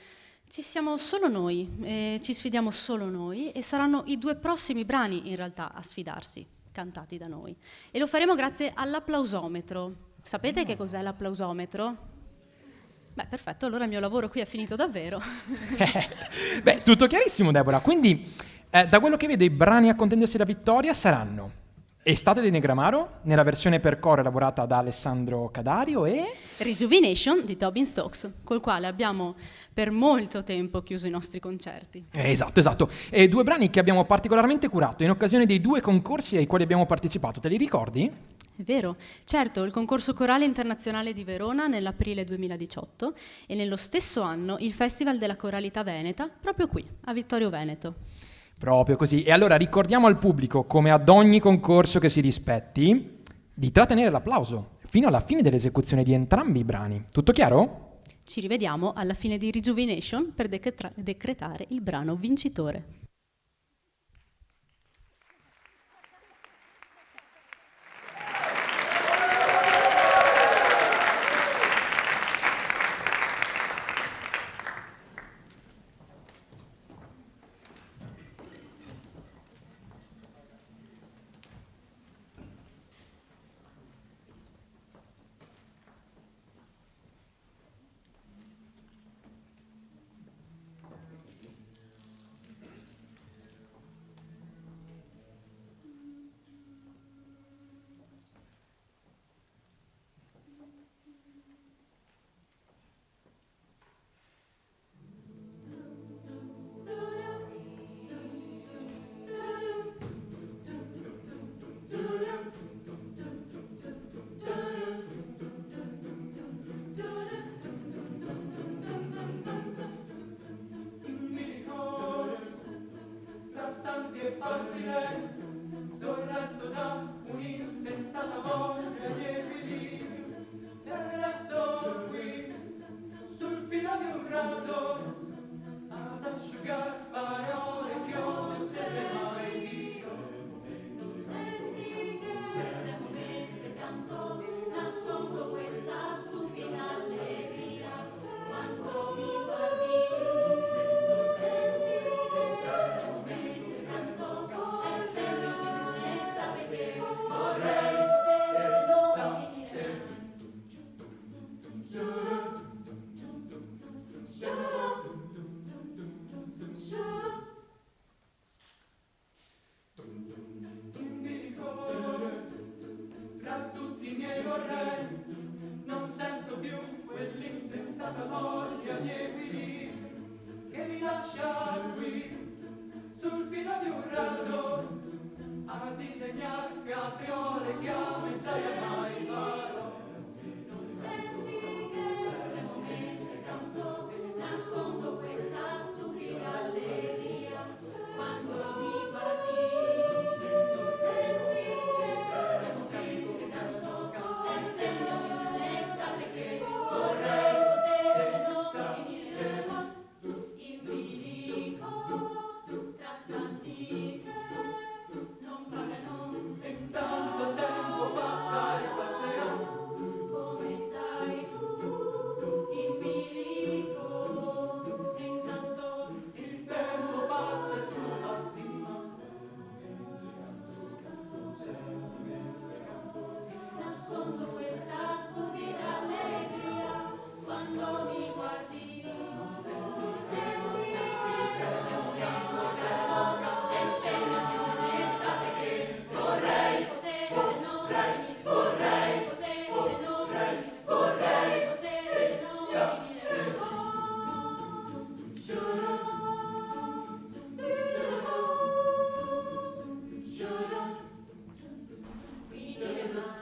ci siamo solo noi, ci sfidiamo solo noi e saranno i 2 prossimi brani in realtà a sfidarsi, cantati da noi. E lo faremo grazie all'applausometro. Sapete che cos'è l'applausometro? Beh, perfetto, allora il mio lavoro qui è finito davvero. Beh, tutto chiarissimo, Deborah. Quindi, da quello che vedo, i brani a contendersi la vittoria saranno Estate di Negramaro, nella versione per coro elaborata da Alessandro Cadario, e Rejuvenation di Tobin Stokes, col quale abbiamo per molto tempo chiuso i nostri concerti. Esatto. E 2 brani che abbiamo particolarmente curato in occasione dei 2 concorsi ai quali abbiamo partecipato. Te li ricordi? È vero, certo, il concorso corale internazionale di Verona nell'aprile 2018 e nello stesso anno il Festival della Coralità Veneta, proprio qui, a Vittorio Veneto. Proprio così. E allora ricordiamo al pubblico, come ad ogni concorso che si rispetti, di trattenere l'applauso fino alla fine dell'esecuzione di entrambi i brani. Tutto chiaro? Ci rivediamo alla fine di Rejuvenation per decretare il brano vincitore. tra santi e falsi re, sorretto da un'insensata voglia di equilibrio, e resto qui, sul filo di un raso, ad asciugar parole che ho accese mai Dio. Senti che tremo mentre canto, nascondo questa stupida allegria, quando mi guardi. Senti che tremo mentre canto, è il segno di un'onesta perché vorrei potesse non finire. Tra tutti i miei vorrei, non sento più quell'insensata voglia di equilibrio che mi lascia qui, sul filo di un raso, a disegnar capriole che a me sai mai farò. Senti che tremo mentre canto, nascondo questa stupida allegria, quando mi guardi. Senti che tremo mentre canto, è il segno di un'onesta perché vorrei potesse non finire in bilico tra santi che non pagano. Intanto tempo passa e passerà, Come sai tu, in bilico, e intanto il tempo passa e tu passi, nascondo questa stupida allegria quando mi guardi. Senti che tremo mentre canto, è il segno di un'estate che vorrei potesse non finire. Vorrei potesse non finire. Vorrei potesse non finire. Finire mai.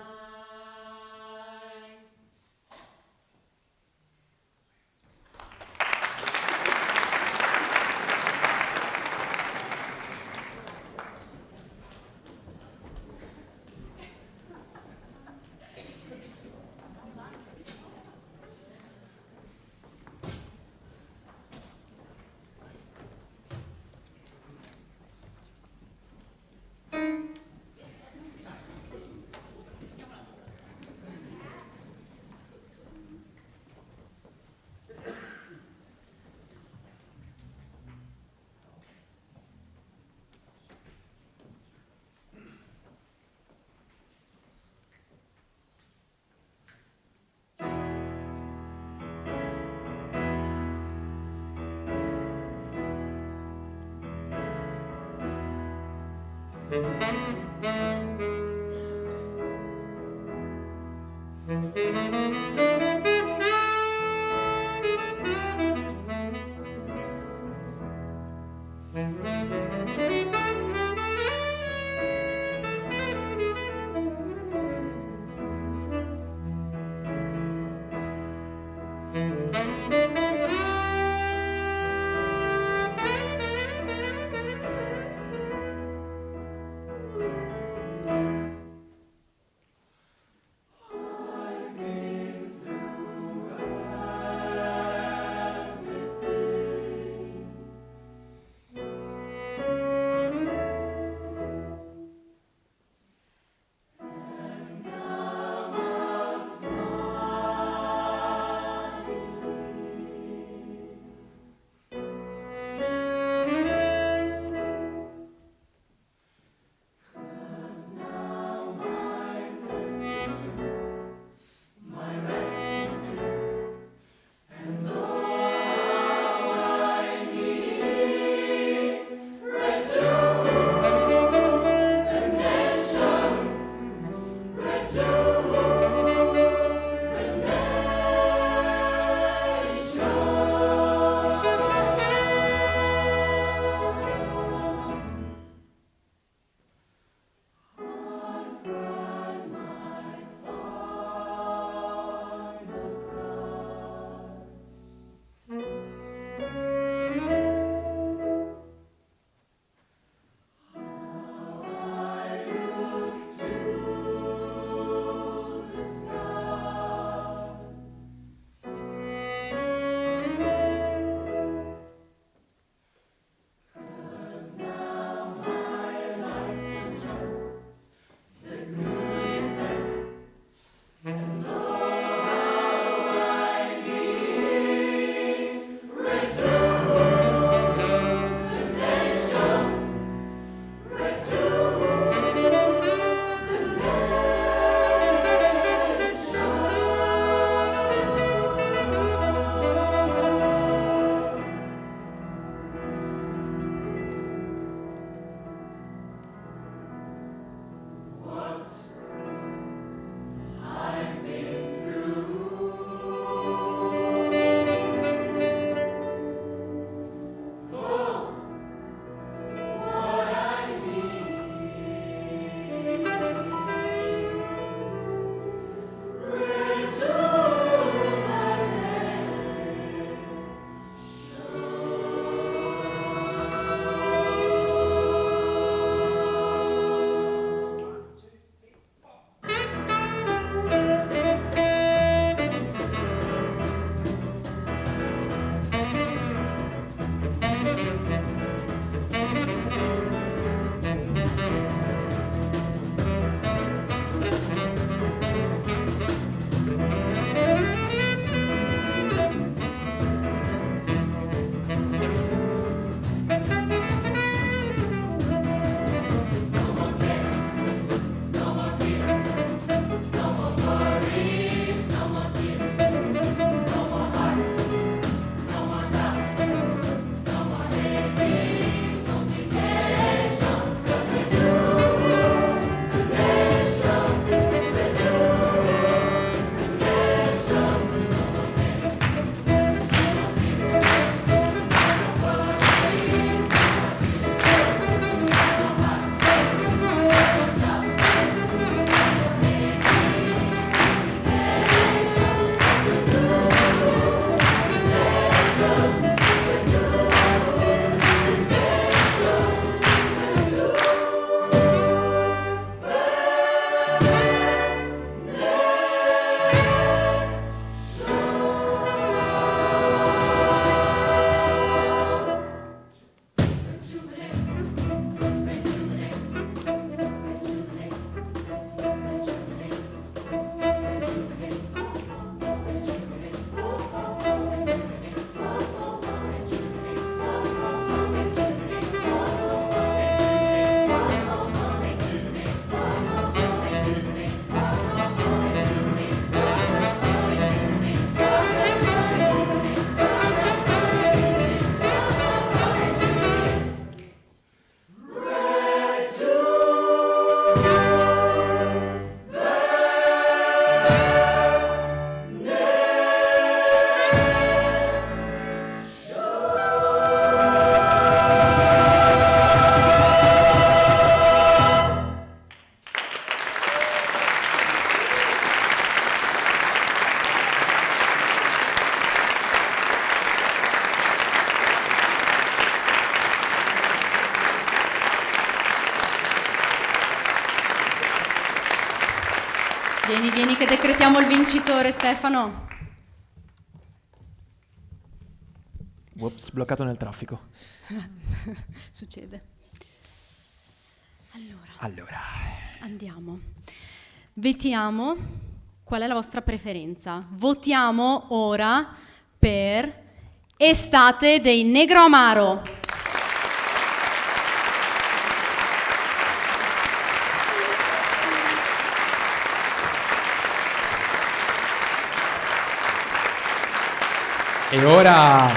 Vieni che decretiamo il vincitore, Stefano. Whoops, bloccato nel traffico. Succede. Allora. Andiamo. Vediamo qual è la vostra preferenza. Votiamo ora per Estate dei Negro Amaro. E ora,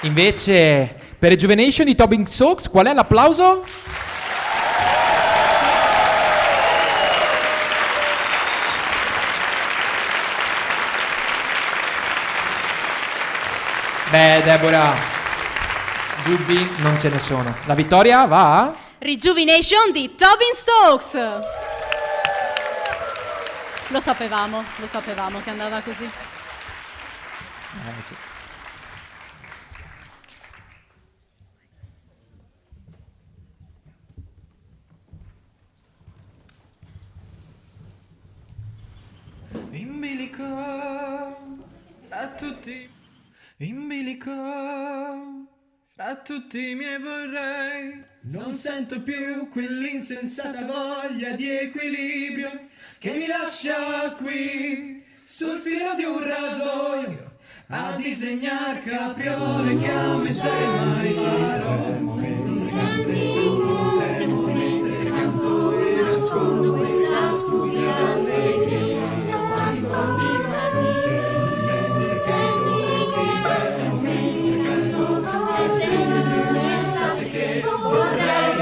invece, per Rejuvenation di Tobin Soaks, qual è l'applauso? Beh, Deborah, dubbi non ce ne sono. La vittoria va a... Rejuvenation di Tobin Stokes. Lo sapevamo che andava così. Sì. In bilico a tutti, in bilico a tutti i miei vorrei. Non sento più quell'insensata voglia di equilibrio che mi lascia qui sul filo di un rasoio a disegnare capriole che a mezz'ora mai farò. Mentre canto e nascondo questa stupida allegria. Quando mi l'estate che vorrei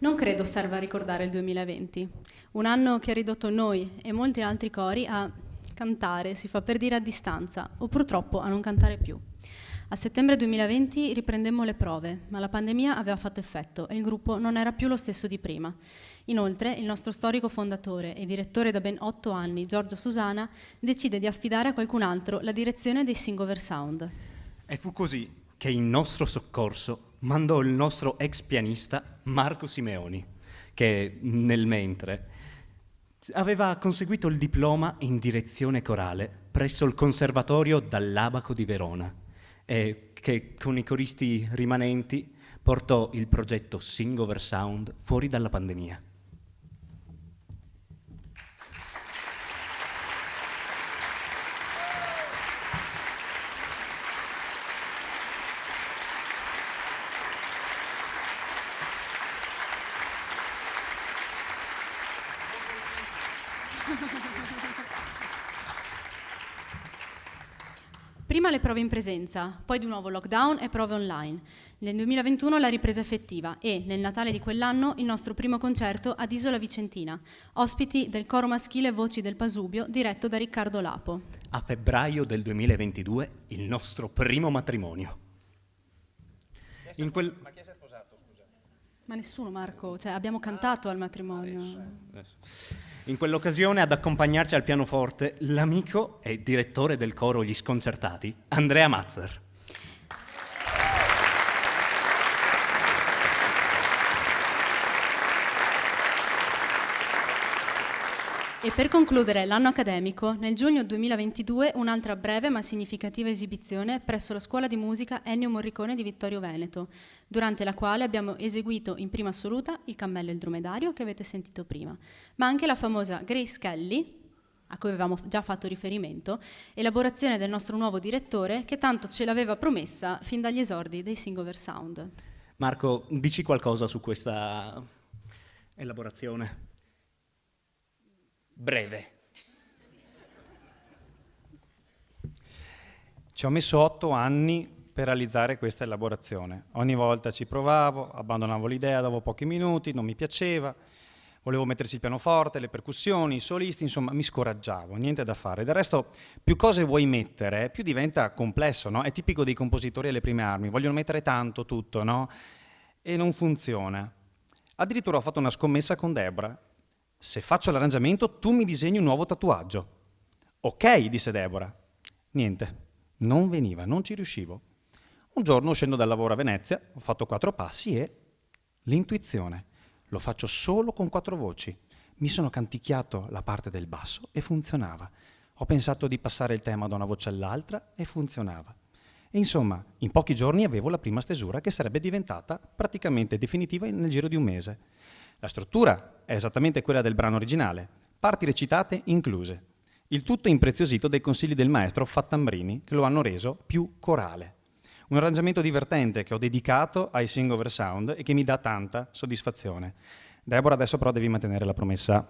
Non credo serva a ricordare il 2020, un anno che ha ridotto noi e molti altri cori a cantare, si fa per dire a distanza, o purtroppo a non cantare più. A settembre 2020 riprendemmo le prove, ma la pandemia aveva fatto effetto e il gruppo non era più lo stesso di prima. Inoltre, il nostro storico fondatore e direttore da ben 8 anni, Giorgio Susana, decide di affidare a qualcun altro la direzione dei Singover Sound. E fu così che in nostro soccorso mandò il nostro ex pianista Marco Simeoni, che nel mentre aveva conseguito il diploma in direzione corale presso il Conservatorio dall'Abaco di Verona e che con i coristi rimanenti portò il progetto Singover Sound fuori dalla pandemia. Prima le prove in presenza, poi di nuovo lockdown e prove online. Nel 2021 la ripresa effettiva e, nel Natale di quell'anno, il nostro primo concerto ad Isola Vicentina, ospiti del coro maschile Voci del Pasubio, diretto da Riccardo Lapo. A febbraio del 2022, il nostro primo matrimonio. Ma chi si è sposato, scusa? Ma nessuno, Marco, cioè abbiamo cantato al matrimonio. Adesso. In quell'occasione ad accompagnarci al pianoforte l'amico e direttore del coro Gli Sconcertati, Andrea Mazzer. E per concludere l'anno accademico, nel giugno 2022 un'altra breve ma significativa esibizione presso la Scuola di Musica Ennio Morricone di Vittorio Veneto, durante la quale abbiamo eseguito in prima assoluta Il cammello e il dromedario, che avete sentito prima, ma anche la famosa Grace Kelly, a cui avevamo già fatto riferimento, elaborazione del nostro nuovo direttore, che tanto ce l'aveva promessa fin dagli esordi dei Sing-Over Sound. Marco, dici qualcosa su questa elaborazione? Breve. Ci ho messo 8 anni per realizzare questa elaborazione. Ogni volta ci provavo, abbandonavo l'idea dopo pochi minuti, non mi piaceva, volevo metterci il pianoforte, le percussioni, i solisti, insomma mi scoraggiavo, niente da fare. Del resto, più cose vuoi mettere, più diventa complesso, no? È tipico dei compositori alle prime armi, vogliono mettere tanto, tutto, no? E non funziona. Addirittura ho fatto una scommessa con Deborah. Se faccio l'arrangiamento, tu mi disegni un nuovo tatuaggio. Ok, disse Deborah. Niente, non veniva, non ci riuscivo. Un giorno, uscendo dal lavoro a Venezia, ho fatto 4 passi e l'intuizione. Lo faccio solo con 4 voci. Mi sono canticchiato la parte del basso e funzionava. Ho pensato di passare il tema da una voce all'altra e funzionava. E insomma, in pochi giorni avevo la prima stesura che sarebbe diventata praticamente definitiva nel giro di un mese. La struttura è esattamente quella del brano originale, parti recitate incluse. Il tutto impreziosito dai consigli del maestro Fattambrini, che lo hanno reso più corale. Un arrangiamento divertente che ho dedicato ai Sing-Over Sound e che mi dà tanta soddisfazione. Deborah, adesso però devi mantenere la promessa.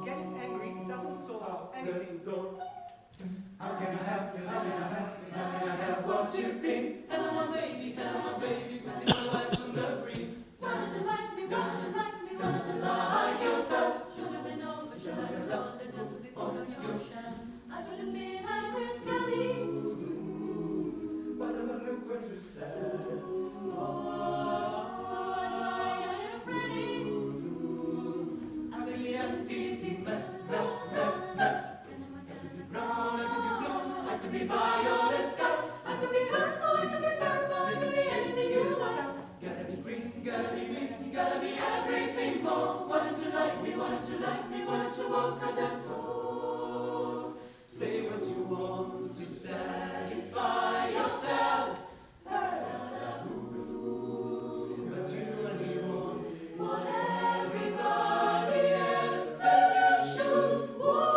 Getting angry doesn't solve anything. How can I help you? How can I help you? How can I help what you think? Tell my baby, put your life on the brink. Why don't you like me? Why don't you like me? Why don't you like yourself? Should have been over, should have been older just to be born on your shell. I should have been like Grace Kelly. But I look what you said. So I tried a little Freddie. I'm the empty team, I could be violet sky, I could be purple, I could be purple, I could be anything you like. Gotta be green, gotta be green, gotta be everything more. Why don't you like me, why don't you like me, why don't you walk out that door? Say what you want to satisfy yourself. But you only want what everybody else says you should want.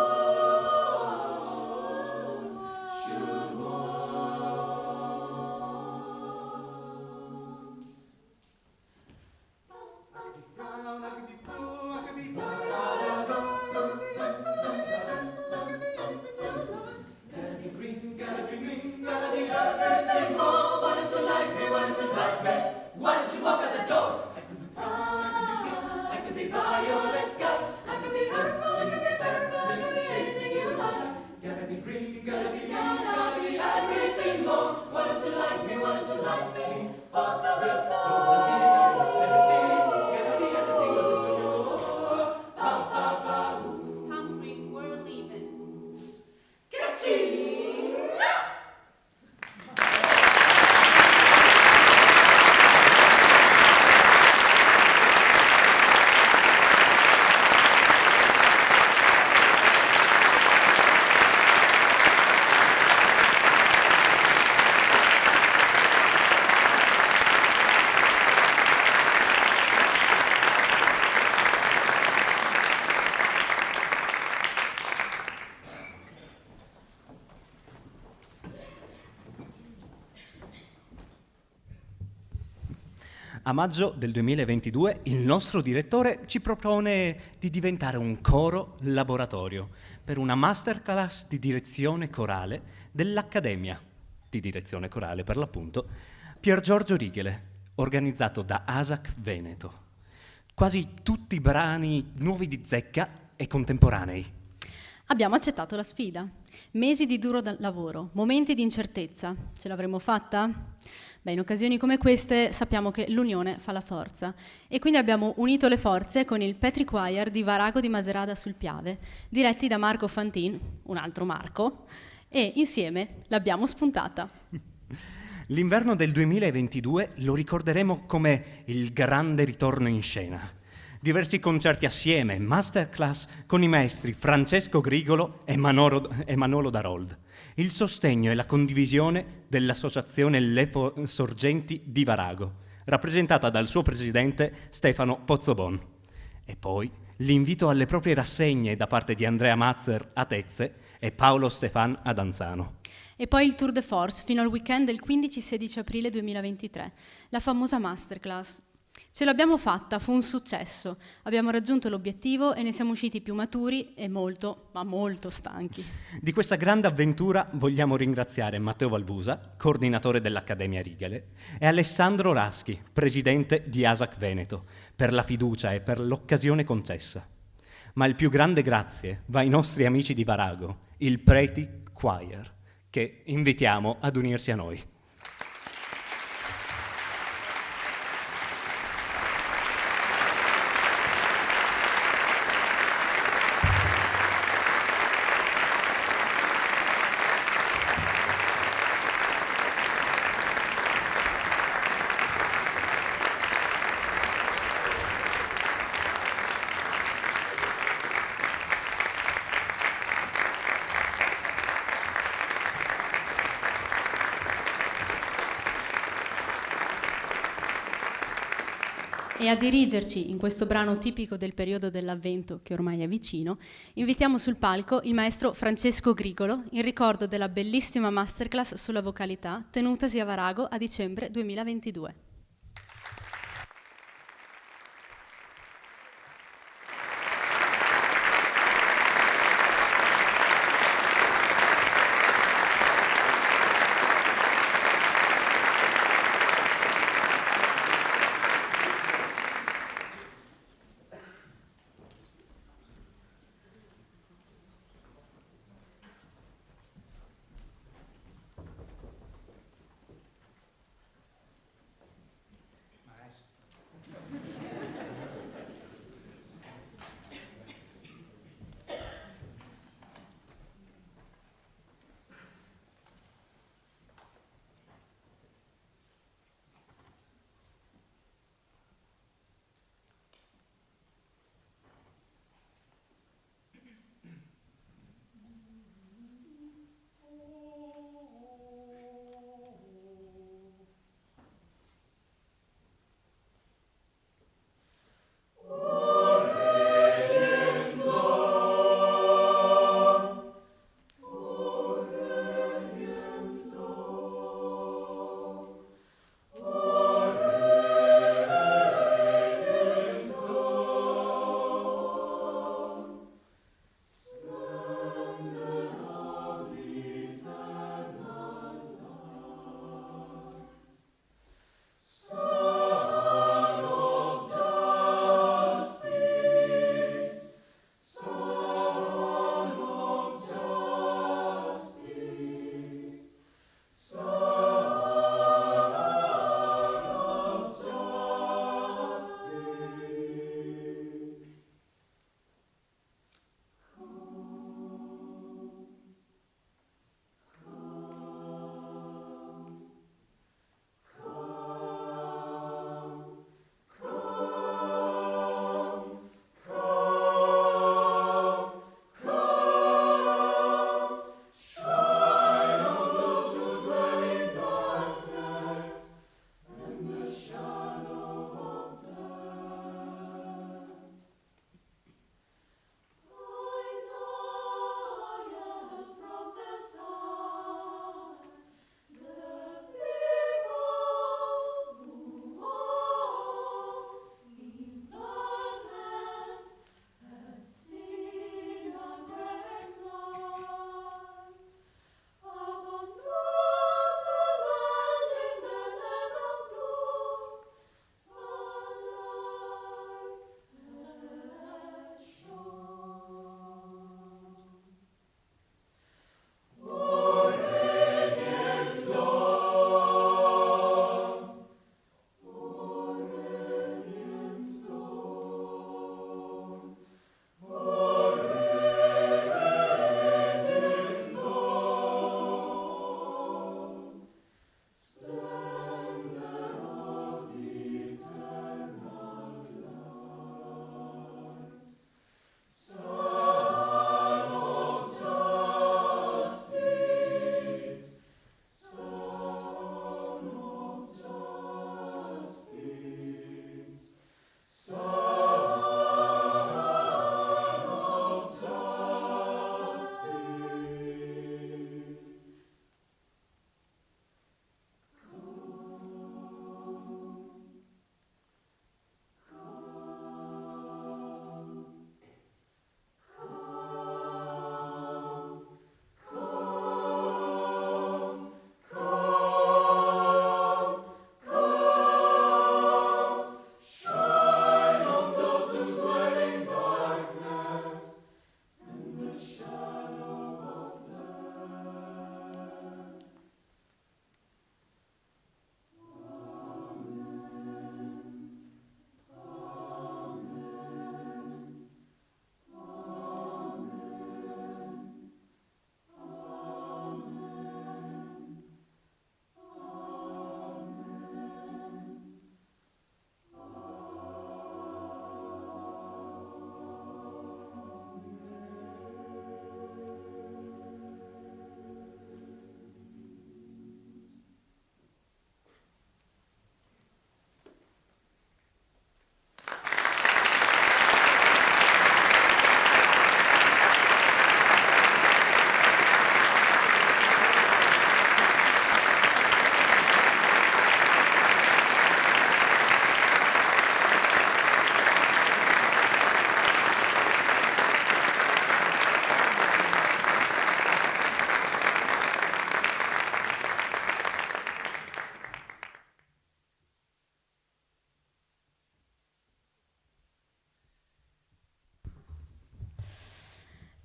Why don't you walk out the door? I could be brown, I could be blue, I could be violet sky, I could be purple, I could be purple, I could be anything you like. Gotta be green, gotta be green, gotta be everything more. Why don't you like me? Why don't you like me? Walk out the door. Everything, gotta be everything out the door. Pow, pow, pow. Humphrey, we're leaving. Catchy! A maggio del 2022 il nostro direttore ci propone di diventare un coro laboratorio per una masterclass di direzione corale dell'Accademia di direzione corale, per l'appunto, Pier Giorgio Righele, organizzato da ASAC Veneto. Quasi tutti brani nuovi di zecca e contemporanei. Abbiamo accettato la sfida. Mesi di duro lavoro, momenti di incertezza. Ce l'avremmo fatta? Beh, in occasioni come queste sappiamo che l'unione fa la forza e quindi abbiamo unito le forze con il Petri Choir di Varago di Maserata sul Piave, diretti da Marco Fantin, un altro Marco, e insieme l'abbiamo spuntata. L'inverno del 2022 lo ricorderemo come il grande ritorno in scena. Diversi concerti assieme, masterclass con i maestri Francesco Grigolo e Manolo Darold. Il sostegno e la condivisione dell'associazione Le Sorgenti di Varago, rappresentata dal suo presidente Stefano Pozzobon. E poi l'invito alle proprie rassegne da parte di Andrea Mazzer a Tezze e Paolo Stefan ad Anzano. E poi il tour de force fino al weekend del 15-16 aprile 2023, la famosa masterclass. Ce l'abbiamo fatta, fu un successo. Abbiamo raggiunto l'obiettivo e ne siamo usciti più maturi e molto, ma molto stanchi. Di questa grande avventura vogliamo ringraziare Matteo Valvusa, coordinatore dell'Accademia Rigele, e Alessandro Raschi, presidente di ASAC Veneto, per la fiducia e per l'occasione concessa. Ma il più grande grazie va ai nostri amici di Varago, il Petri Choir, che invitiamo ad unirsi a noi. E a dirigerci in questo brano tipico del periodo dell'Avvento, che ormai è vicino, invitiamo sul palco il maestro Francesco Grigolo in ricordo della bellissima masterclass sulla vocalità tenutasi a Varago a dicembre 2022.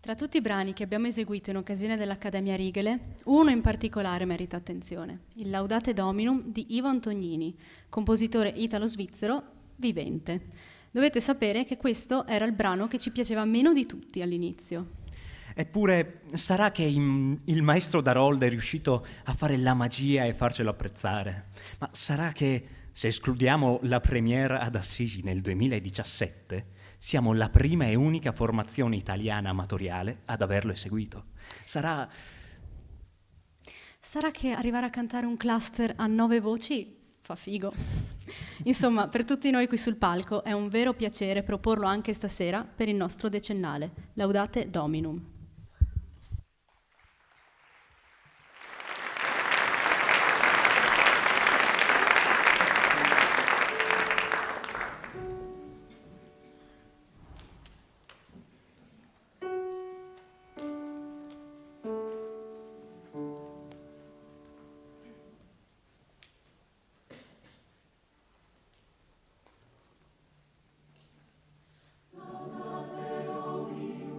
Tra tutti i brani che abbiamo eseguito in occasione dell'Accademia Rigele, uno in particolare merita attenzione, il Laudate Dominum di Ivo Antognini, compositore italo-svizzero vivente. Dovete sapere che questo era il brano che ci piaceva meno di tutti all'inizio. Eppure sarà che il maestro Darold è riuscito a fare la magia e farcelo apprezzare. Ma sarà che, se escludiamo la premiere ad Assisi nel 2017, siamo la prima e unica formazione italiana amatoriale ad averlo eseguito. Sarà che arrivare a cantare un cluster a 9 voci fa figo. Insomma, per tutti noi qui sul palco è un vero piacere proporlo anche stasera per il nostro decennale. Laudate Dominum. Laudate Dominum,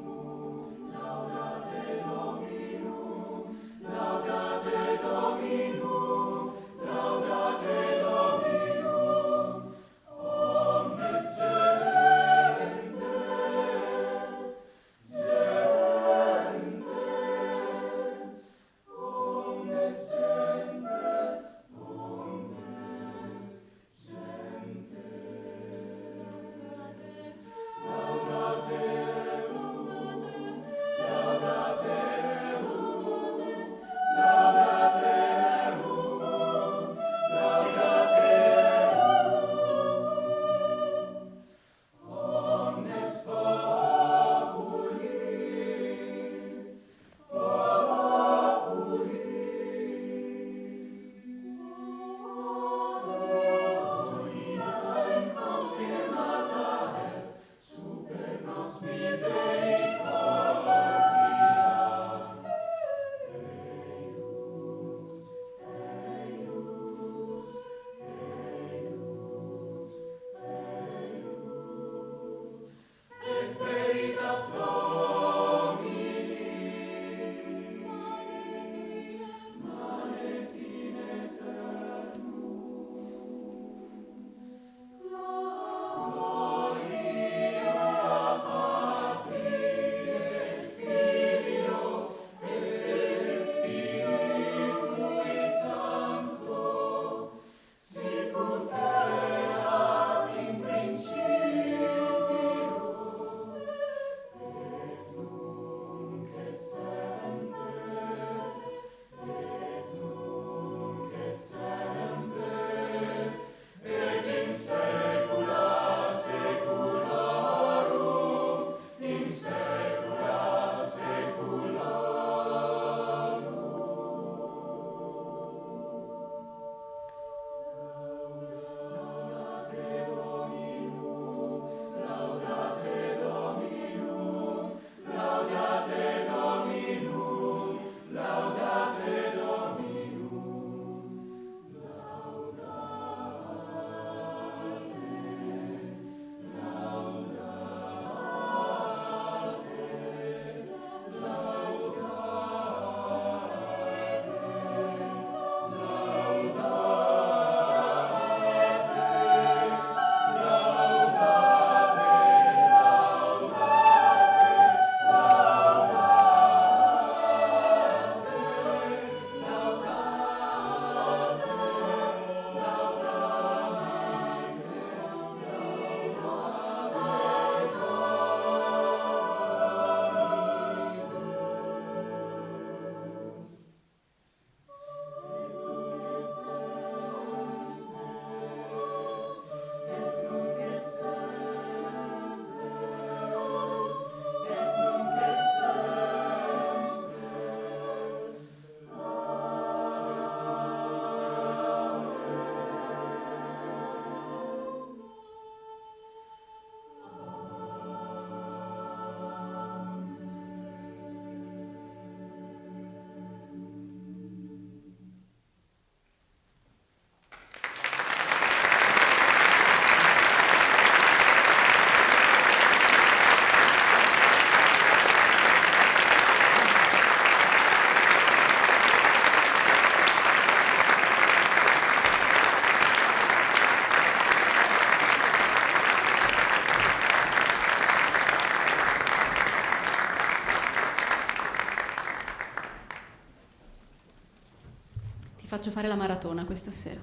faccio fare la maratona questa sera.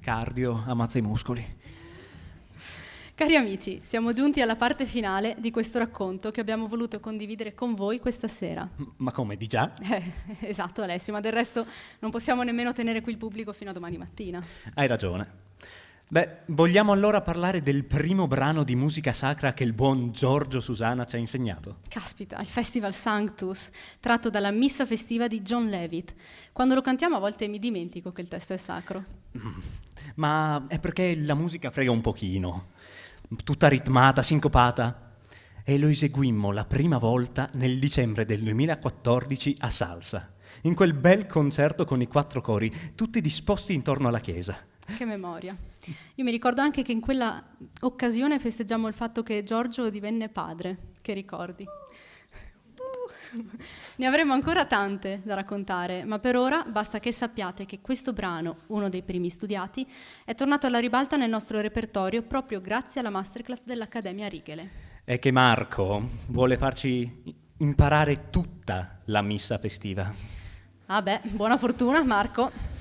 Cardio, ammazza i muscoli. Cari amici, siamo giunti alla parte finale di questo racconto che abbiamo voluto condividere con voi questa sera. Ma come, di già? Esatto, Alessio, ma del resto non possiamo nemmeno tenere qui il pubblico fino a domani mattina. Hai ragione. Beh, vogliamo allora parlare del primo brano di musica sacra che il buon Giorgio Susana ci ha insegnato? Caspita, il Festival Sanctus, tratto dalla Missa festiva di John Levitt. Quando lo cantiamo a volte mi dimentico che il testo è sacro. Ma è perché la musica frega un pochino, tutta ritmata, sincopata. E lo eseguimmo la prima volta nel dicembre del 2014 a Salsa, in quel bel concerto con i 4 cori, tutti disposti intorno alla chiesa. Che memoria. Io mi ricordo anche che in quella occasione festeggiammo il fatto che Giorgio divenne padre. Che ricordi. Ne avremo ancora tante da raccontare, ma per ora basta che sappiate che questo brano, uno dei primi studiati, è tornato alla ribalta nel nostro repertorio proprio grazie alla masterclass dell'Accademia Rigele. È che Marco vuole farci imparare tutta la missa festiva. Ah beh, buona fortuna Marco.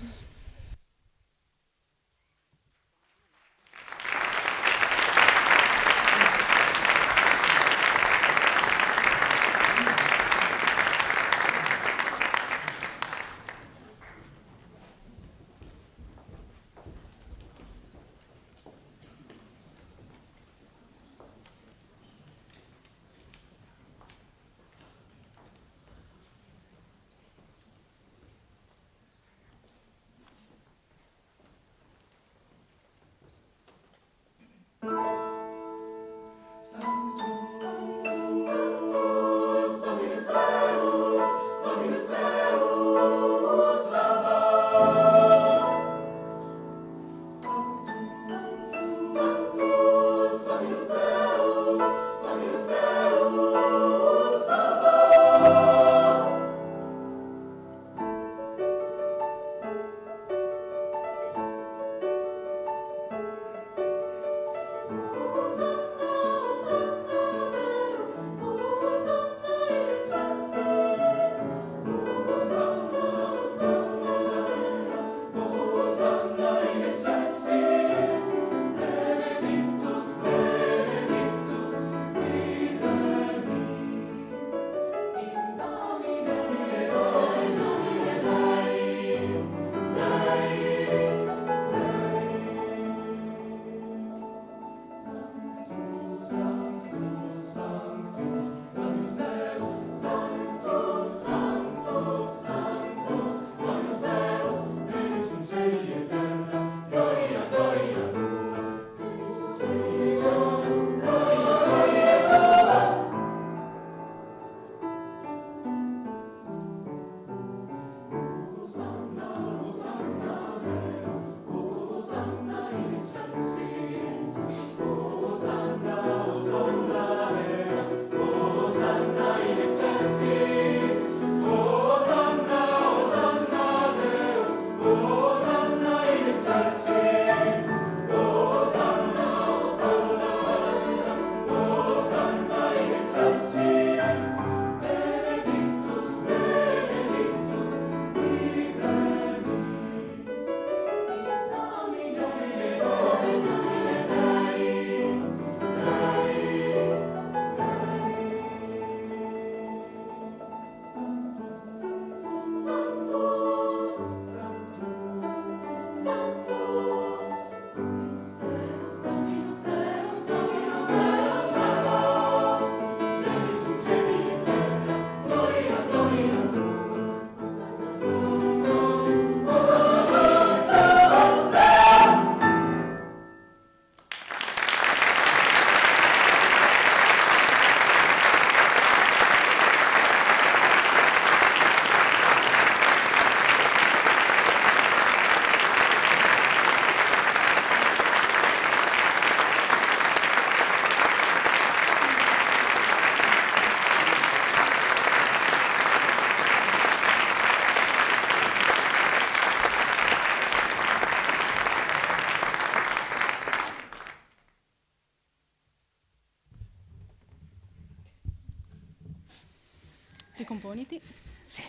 Ricomponiti. Sì.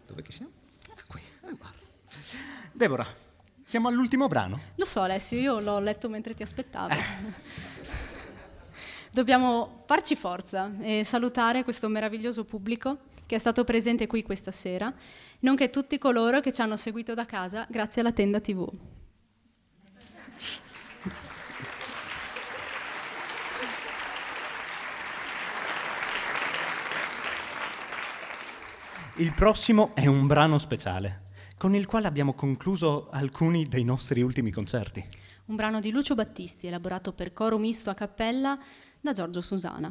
Dove che siamo? Deborah, siamo all'ultimo brano. Lo so, Alessio, io l'ho letto mentre ti aspettavo. Dobbiamo farci forza e salutare questo meraviglioso pubblico che è stato presente qui questa sera, nonché tutti coloro che ci hanno seguito da casa grazie alla Tenda TV. Il prossimo è un brano speciale, con il quale abbiamo concluso alcuni dei nostri ultimi concerti. Un brano di Lucio Battisti, elaborato per coro misto a cappella da Giorgio Susana.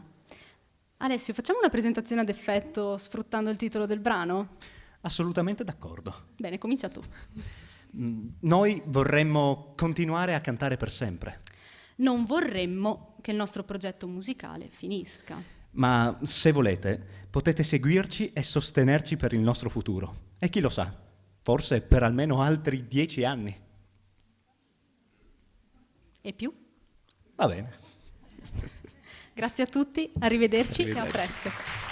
Alessio, facciamo una presentazione ad effetto sfruttando il titolo del brano? Assolutamente d'accordo. Bene, comincia tu. Noi vorremmo continuare a cantare per sempre. Non vorremmo che il nostro progetto musicale finisca. Ma se volete, potete seguirci e sostenerci per il nostro futuro. E chi lo sa, forse per almeno altri 10 anni. E più? Va bene. Grazie a tutti, arrivederci e a presto.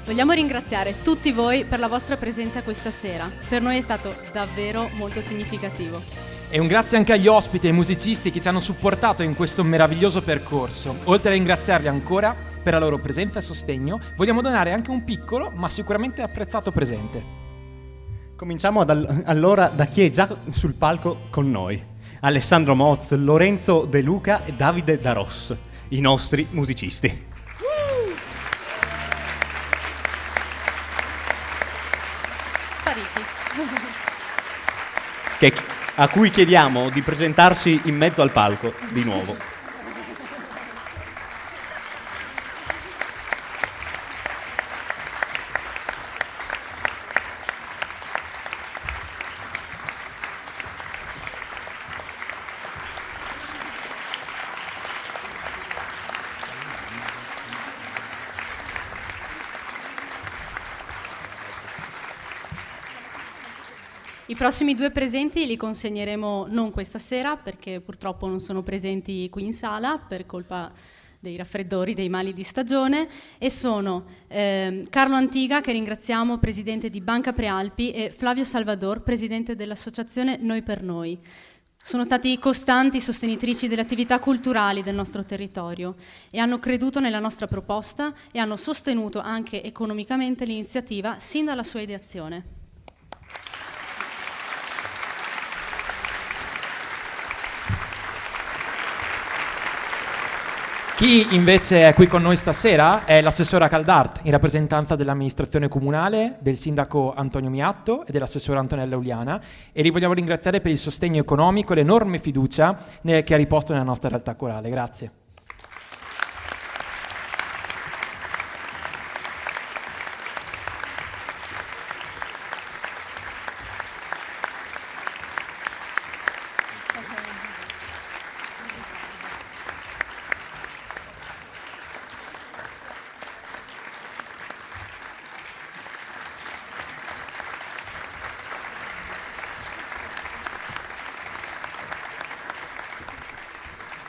Vogliamo ringraziare tutti voi per la vostra presenza questa sera. Per noi è stato davvero molto significativo. E un grazie anche agli ospiti e ai musicisti che ci hanno supportato in questo meraviglioso percorso. Oltre a ringraziarli ancora per la loro presenza e sostegno, vogliamo donare anche un piccolo ma sicuramente apprezzato presente. Cominciamo allora da chi è già sul palco con noi. Alessandro Moz, Lorenzo De Luca e Davide Daros, i nostri musicisti. Spariti. A cui chiediamo di presentarsi in mezzo al palco di nuovo. I prossimi 2 presenti li consegneremo non questa sera perché purtroppo non sono presenti qui in sala per colpa dei raffreddori, dei mali di stagione, e sono Carlo Antiga, che ringraziamo, presidente di Banca Prealpi, e Flavio Salvador, presidente dell'associazione Noi per Noi. Sono stati costanti sostenitrici delle attività culturali del nostro territorio e hanno creduto nella nostra proposta e hanno sostenuto anche economicamente l'iniziativa sin dalla sua ideazione. Chi invece è qui con noi stasera è l'assessora Caldart, in rappresentanza dell'amministrazione comunale, del sindaco Antonio Miatto e dell'assessora Antonella Uliana, e li vogliamo ringraziare per il sostegno economico e l'enorme fiducia che ha riposto nella nostra realtà corale. Grazie.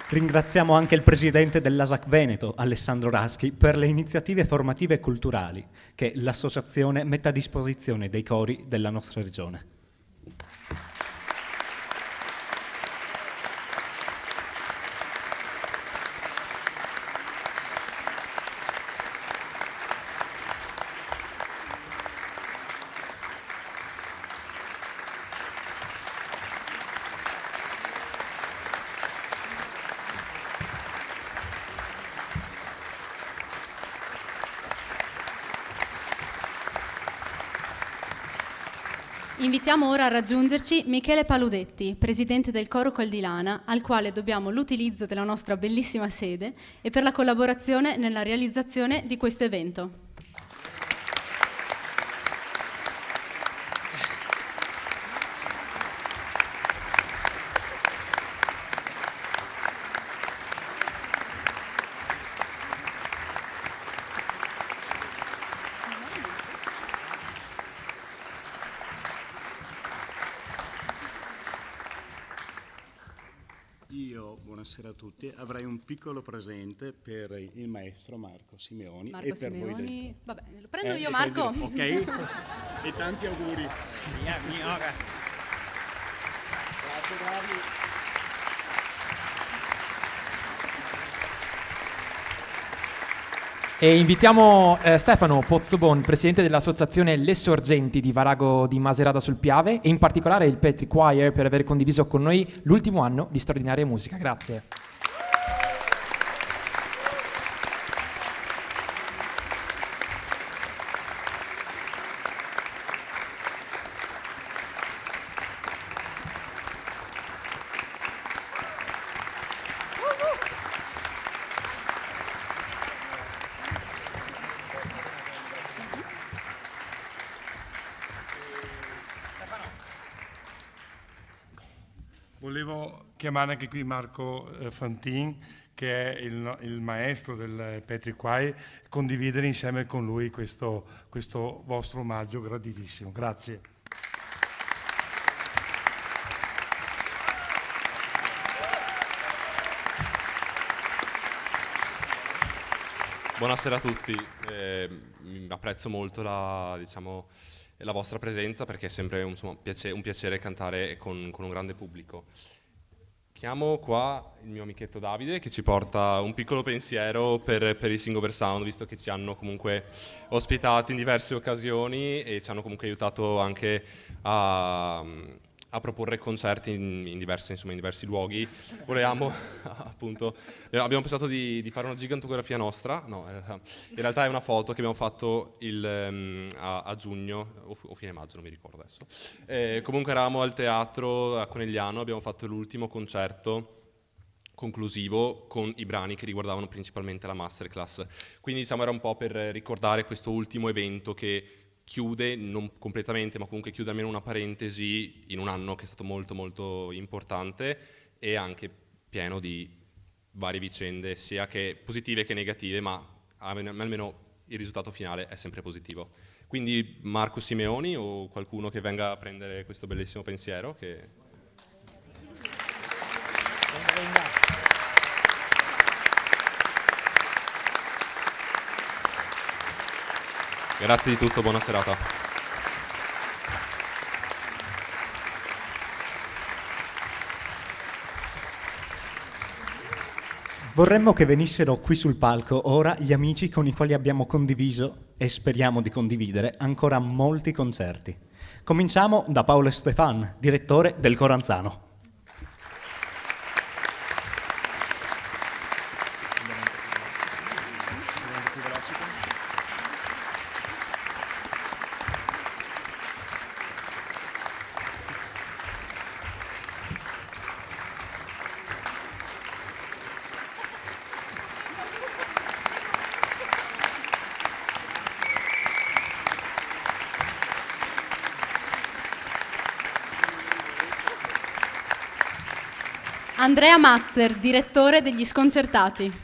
Ringraziamo anche il presidente dell'ASAC Veneto, Alessandro Raschi, per le iniziative formative e culturali che l'associazione mette a disposizione dei cori della nostra regione. Invitiamo ora a raggiungerci Michele Paludetti, presidente del Coro Col di Lana, al quale dobbiamo l'utilizzo della nostra bellissima sede e per la collaborazione nella realizzazione di questo evento. Buonasera a tutti. Avrei un piccolo presente per il maestro Marco Simeoni Marco e per Simeoni. voi. Vabbè, lo prendo io, Marco. Ok? E tanti auguri. Grazie, bravi. E invitiamo Stefano Pozzobon, presidente dell'associazione Le Sorgenti di Varago di Maserata sul Piave, e in particolare il Petri Choir, per aver condiviso con noi l'ultimo anno di straordinaria musica. Grazie. Volevo chiamare anche qui Marco Fantin, che è il maestro del Petri Choir, condividere insieme con lui questo vostro omaggio graditissimo. Grazie. Buonasera a tutti. Apprezzo molto la vostra presenza, perché è sempre un piacere cantare con un grande pubblico. Chiamo qua il mio amichetto Davide, che ci porta un piccolo pensiero per il Sing Over Sound, visto che ci hanno comunque ospitati in diverse occasioni e ci hanno comunque aiutato anche a proporre concerti in diversi luoghi. Volevamo, appunto, abbiamo pensato di fare una gigantografia nostra. No, in realtà è una foto che abbiamo fatto a giugno o fine maggio, non mi ricordo adesso. Comunque eravamo al teatro a Conegliano, abbiamo fatto l'ultimo concerto conclusivo con i brani che riguardavano principalmente la masterclass. Quindi era un po' per ricordare questo ultimo evento che chiude, non completamente, ma comunque chiude almeno una parentesi in un anno che è stato molto molto importante e anche pieno di varie vicende, sia che positive che negative, ma almeno il risultato finale è sempre positivo. Quindi Marco Simeoni o qualcuno che venga a prendere questo bellissimo pensiero. Grazie di tutto, buona serata. Vorremmo che venissero qui sul palco ora gli amici con i quali abbiamo condiviso e speriamo di condividere ancora molti concerti. Cominciamo da Paolo Stefan, direttore del Coranzano. Andrea Mazzer, direttore degli Sconcertati.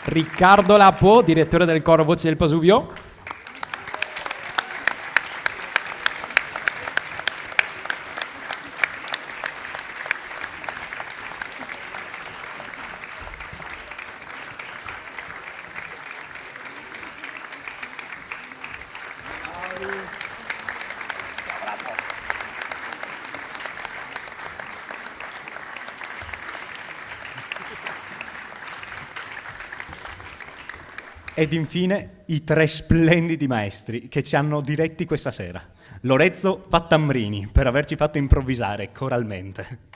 Riccardo Lapo, direttore del coro Voci del Pasuvio. Ed infine i tre splendidi maestri che ci hanno diretti questa sera. Lorenzo Fattambrini, per averci fatto improvvisare coralmente.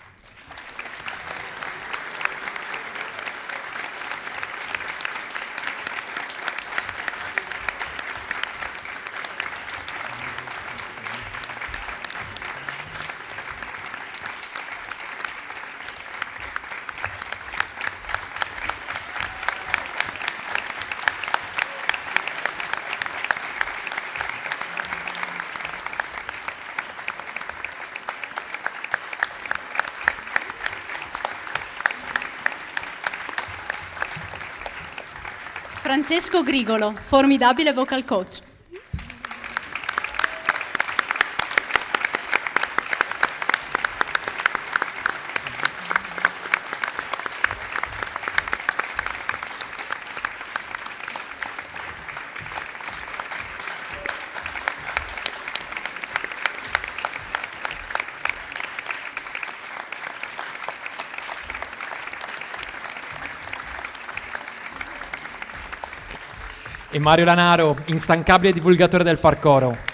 Francesco Grigolo, formidabile vocal coach. E Mario Lanaro, instancabile divulgatore del far coro.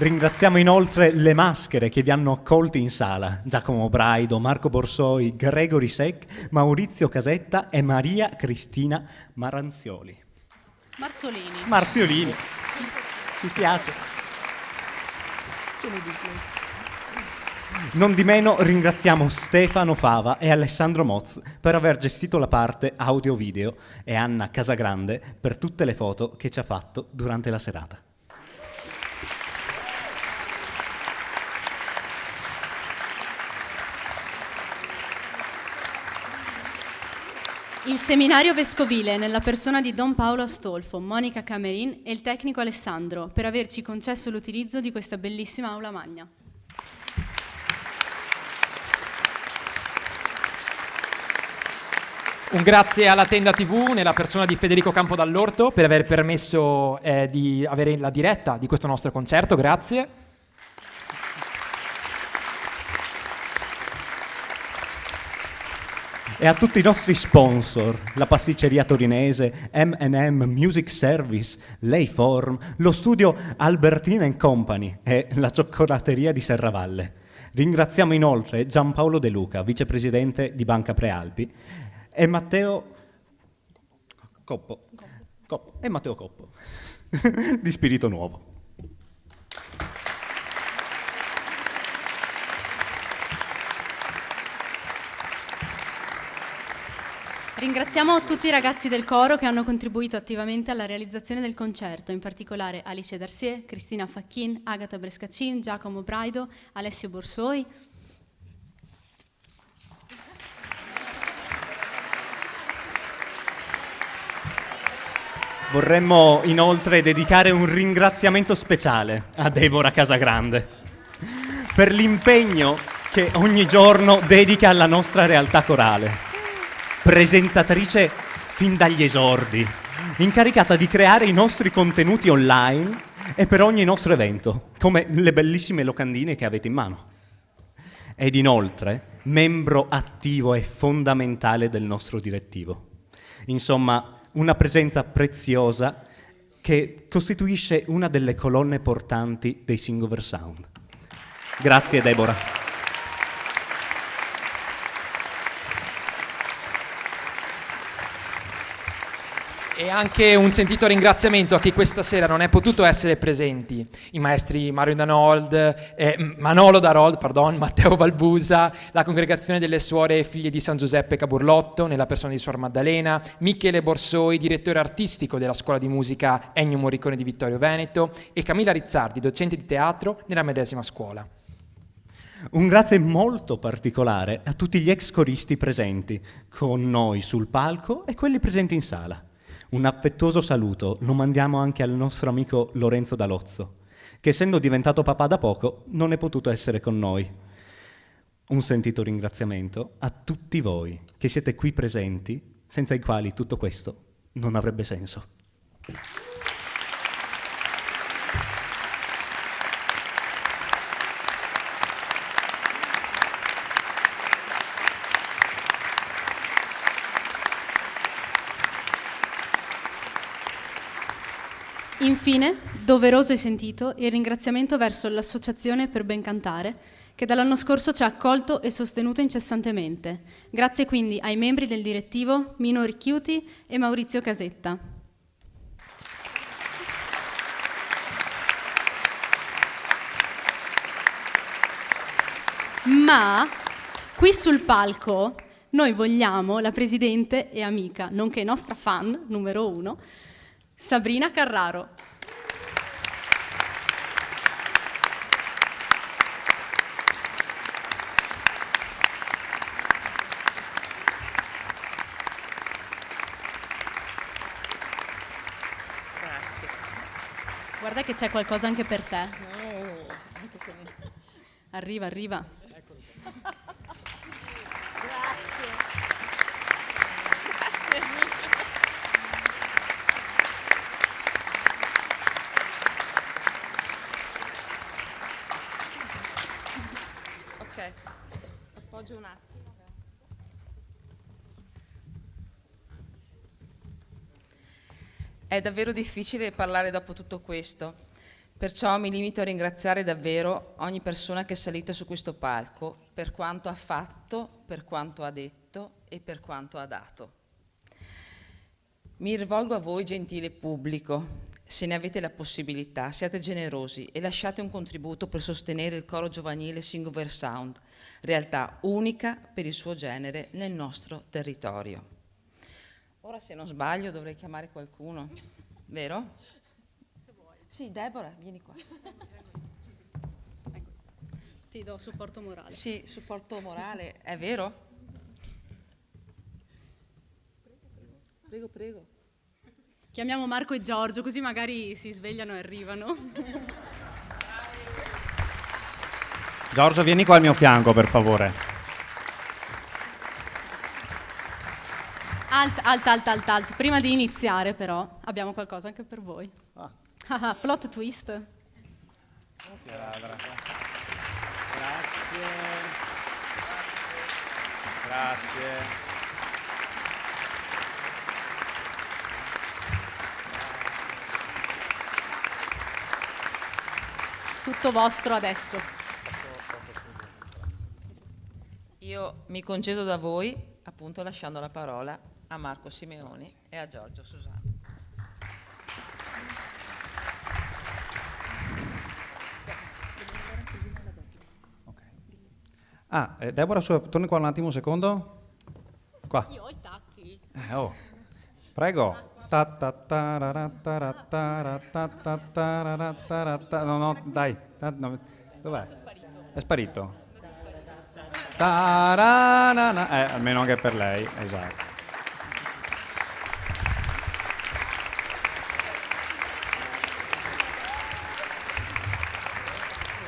Ringraziamo inoltre le maschere che vi hanno accolti in sala: Giacomo Braido, Marco Borsoi, Gregory Sec, Maurizio Casetta e Maria Cristina Maranzioli. Marziolini. Ci spiace. Sono dislessico. Non di meno ringraziamo Stefano Fava e Alessandro Moz per aver gestito la parte audio-video e Anna Casagrande per tutte le foto che ci ha fatto durante la serata. Il seminario vescovile, nella persona di Don Paolo Astolfo, Monica Camerin e il tecnico Alessandro, per averci concesso l'utilizzo di questa bellissima aula magna. Un grazie alla Tenda TV, nella persona di Federico Campodall'Orto, per aver permesso di avere la diretta di questo nostro concerto. Grazie. E a tutti i nostri sponsor, la pasticceria torinese, M&M Music Service, Leiform, lo studio Albertina Company e la cioccolateria di Serravalle. Ringraziamo inoltre Giampaolo De Luca, vicepresidente di Banca Prealpi, e Matteo Coppo di Spirito Nuovo. Ringraziamo tutti i ragazzi del coro che hanno contribuito attivamente alla realizzazione del concerto, in particolare Alice Darcier, Cristina Facchin, Agata Brescacin, Giacomo Braido, Alessio Borsoi. Vorremmo inoltre dedicare un ringraziamento speciale a Deborah Casagrande per l'impegno che ogni giorno dedica alla nostra realtà corale. Presentatrice fin dagli esordi, incaricata di creare i nostri contenuti online e per ogni nostro evento, come le bellissime locandine che avete in mano. Ed inoltre membro attivo e fondamentale del nostro direttivo. Insomma, una presenza preziosa che costituisce una delle colonne portanti dei Sing-Over Sound. Grazie Deborah. E anche un sentito ringraziamento a chi questa sera non è potuto essere presenti: i maestri Manolo Darold, Matteo Balbusa, la congregazione delle suore figlie di San Giuseppe Caburlotto, nella persona di Suor Maddalena, Michele Borsoi, direttore artistico della scuola di musica Ennio Morricone di Vittorio Veneto, e Camilla Rizzardi, docente di teatro nella medesima scuola. Un grazie molto particolare a tutti gli ex coristi presenti con noi sul palco e quelli presenti in sala. Un affettuoso saluto lo mandiamo anche al nostro amico Lorenzo Dalozzo, che essendo diventato papà da poco non è potuto essere con noi. Un sentito ringraziamento a tutti voi che siete qui presenti, senza i quali tutto questo non avrebbe senso. Infine, doveroso e sentito, il ringraziamento verso l'Associazione per Ben Cantare, che dall'anno scorso ci ha accolto e sostenuto incessantemente. Grazie quindi ai membri del direttivo Mino Ricchiuti e Maurizio Casetta. Ma qui sul palco noi vogliamo la presidente e amica, nonché nostra fan numero 1, Sabrina Carraro. Grazie. Guarda che c'è qualcosa anche per te. Arriva, arriva. Ok, appoggio un attimo. È davvero difficile parlare dopo tutto questo, Perciò mi limito a ringraziare davvero ogni persona che è salita su questo palco per quanto ha fatto, per quanto ha detto e per quanto ha dato. Mi rivolgo a voi, gentile pubblico. Se ne avete la possibilità, siate generosi e lasciate un contributo per sostenere il coro giovanile Sing Over Sound, realtà unica per il suo genere nel nostro territorio. Ora, se non sbaglio, dovrei chiamare qualcuno, vero? Se vuoi. Sì, Deborah, vieni qua. Ti do supporto morale. Sì, supporto morale, è vero? Prego, prego. Chiamiamo Marco e Giorgio, così magari si svegliano e arrivano. Giorgio, vieni qua al mio fianco, per favore. Alt. Prima di iniziare, però, abbiamo qualcosa anche per voi. Plot twist. Grazie. Grazie. Tutto vostro adesso. Io mi concedo da voi, appunto lasciando la parola a Marco Simeoni e a Giorgio Susano. Deborah, torni qua un attimo, un secondo. Qua. Io ho i tacchi. Prego. No, dai. Dov'è? È sparito. Almeno anche per lei, esatto.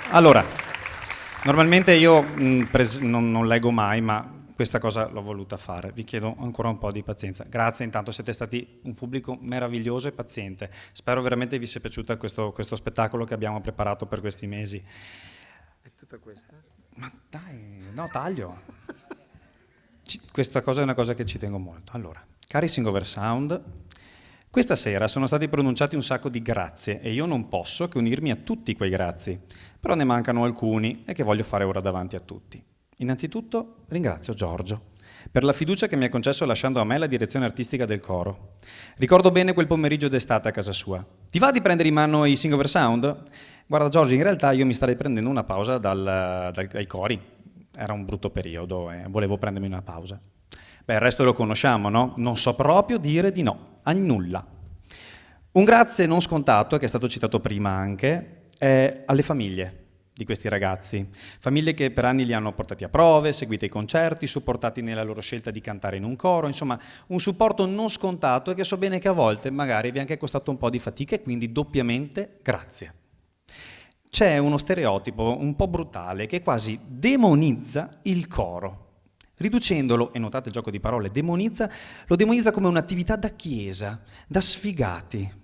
Allora, normalmente io non leggo mai, ma questa cosa l'ho voluta fare. Vi chiedo ancora un po' di pazienza. Grazie, intanto siete stati un pubblico meraviglioso e paziente. Spero veramente vi sia piaciuto questo spettacolo che abbiamo preparato per questi mesi. È tutta questa? Ma dai, no, taglio. Questa cosa è una cosa che ci tengo molto. Allora, cari Sing Over Sound, questa sera sono stati pronunciati un sacco di grazie e io non posso che unirmi a tutti quei grazie, però ne mancano alcuni e che voglio fare ora davanti a tutti. Innanzitutto ringrazio Giorgio per la fiducia che mi ha concesso lasciando a me la direzione artistica del coro. Ricordo bene quel pomeriggio d'estate a casa sua. Ti va di prendere in mano i Sing Over Sound? Guarda Giorgio, in realtà io mi starei prendendo una pausa dai cori. Era un brutto periodo e volevo prendermi una pausa. Beh, il resto lo conosciamo, no? Non so proprio dire di no, a nulla. Un grazie non scontato, che è stato citato prima anche, è alle famiglie di questi ragazzi. Famiglie che per anni li hanno portati a prove, seguiti ai concerti, supportati nella loro scelta di cantare in un coro, insomma un supporto non scontato e che so bene che a volte magari vi è anche costato un po' di fatica e quindi doppiamente grazie. C'è uno stereotipo un po' brutale che quasi demonizza il coro, riducendolo, e notate il gioco di parole, lo demonizza come un'attività da chiesa, da sfigati.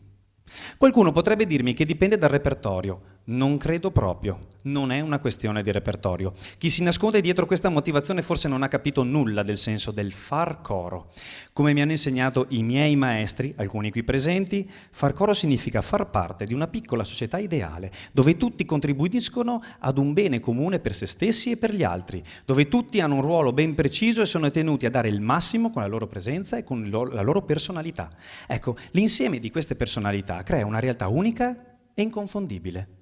Qualcuno potrebbe dirmi che dipende dal repertorio. Non credo proprio, non è una questione di repertorio. Chi si nasconde dietro questa motivazione forse non ha capito nulla del senso del far coro. Come mi hanno insegnato i miei maestri, alcuni qui presenti, far coro significa far parte di una piccola società ideale, dove tutti contribuiscono ad un bene comune per se stessi e per gli altri, dove tutti hanno un ruolo ben preciso e sono tenuti a dare il massimo con la loro presenza e con la loro personalità. Ecco, l'insieme di queste personalità crea una realtà unica e inconfondibile.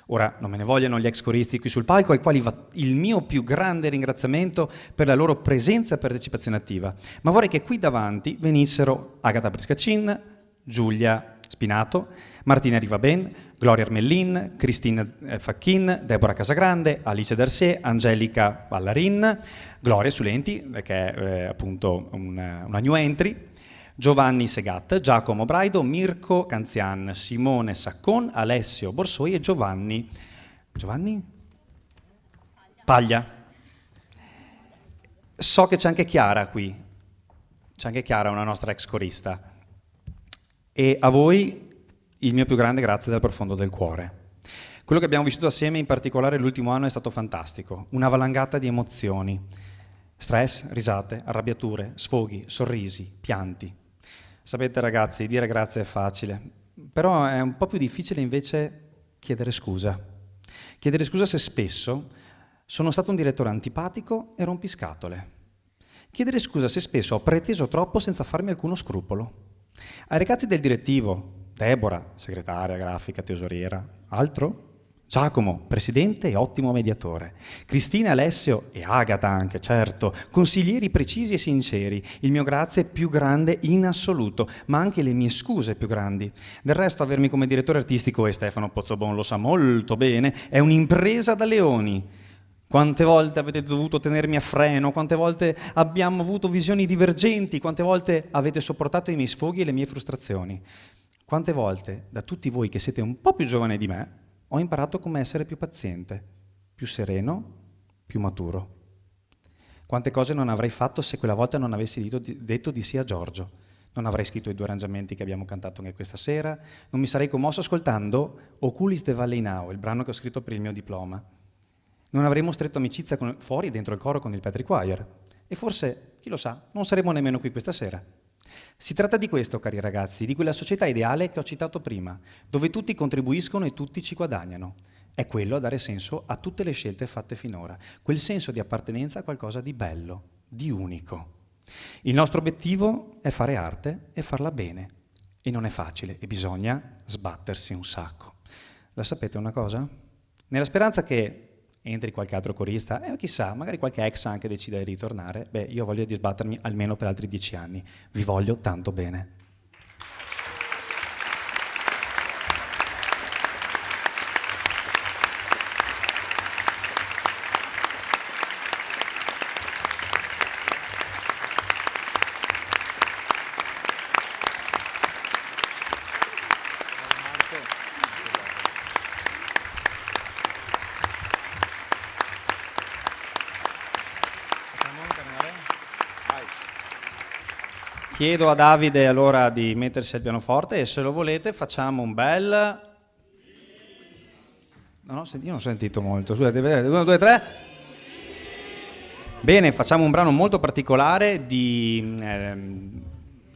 Ora, non me ne vogliano gli ex coristi qui sul palco, ai quali va il mio più grande ringraziamento per la loro presenza e partecipazione attiva, ma vorrei che qui davanti venissero Agata Briscacin, Giulia Spinato, Martina Rivaben, Gloria Armellin, Cristina Facchin, Deborah Casagrande, Alice Darcier, Angelica Ballarin, Gloria Sulenti, che è appunto una new entry, Giovanni Segat, Giacomo Braido, Mirko Canzian, Simone Saccon, Alessio Borsoi e Giovanni Paglia. So che c'è anche Chiara qui, c'è anche Chiara, una nostra ex corista, e a voi il mio più grande grazie dal profondo del cuore. Quello che abbiamo vissuto assieme, in particolare l'ultimo anno, è stato fantastico, una valangata di emozioni, stress, risate, arrabbiature, sfoghi, sorrisi, pianti. Sapete ragazzi, dire grazie è facile, però è un po' più difficile invece chiedere scusa. Chiedere scusa se spesso sono stato un direttore antipatico e rompiscatole. Chiedere scusa se spesso ho preteso troppo senza farmi alcuno scrupolo. Ai ragazzi del direttivo, Deborah, segretaria, grafica, tesoriera, altro? Giacomo, presidente e ottimo mediatore. Cristina, Alessio e Agata anche, certo, consiglieri precisi e sinceri. Il mio grazie più grande in assoluto, ma anche le mie scuse più grandi. Del resto, avermi come direttore artistico, e Stefano Pozzobon lo sa molto bene, è un'impresa da leoni. Quante volte avete dovuto tenermi a freno, quante volte abbiamo avuto visioni divergenti, quante volte avete sopportato i miei sfoghi e le mie frustrazioni. Quante volte, da tutti voi che siete un po' più giovani di me, ho imparato come essere più paziente, più sereno, più maturo. Quante cose non avrei fatto se quella volta non avessi detto di sì a Giorgio. Non avrei scritto i 2 arrangiamenti che abbiamo cantato anche questa sera, non mi sarei commosso ascoltando Oculis de Valley Now, il brano che ho scritto per il mio diploma. Non avremmo stretto amicizia fuori dentro il coro con il Patrick Choir. E forse, chi lo sa, non saremo nemmeno qui questa sera. Si tratta di questo, cari ragazzi, di quella società ideale che ho citato prima, dove tutti contribuiscono e tutti ci guadagnano. È quello a dare senso a tutte le scelte fatte finora, quel senso di appartenenza a qualcosa di bello, di unico. Il nostro obiettivo è fare arte e farla bene. E non è facile, e bisogna sbattersi un sacco. La sapete una cosa? Nella speranza che entri qualche altro corista, e chissà, magari qualche ex anche decida di ritornare, beh, io voglio di sbattermi almeno per altri 10 anni. Vi voglio tanto bene. Chiedo a Davide allora di mettersi al pianoforte e se lo volete facciamo un bel... No, io non ho sentito molto, scusate, 1, 2, 3. Bene, facciamo un brano molto particolare di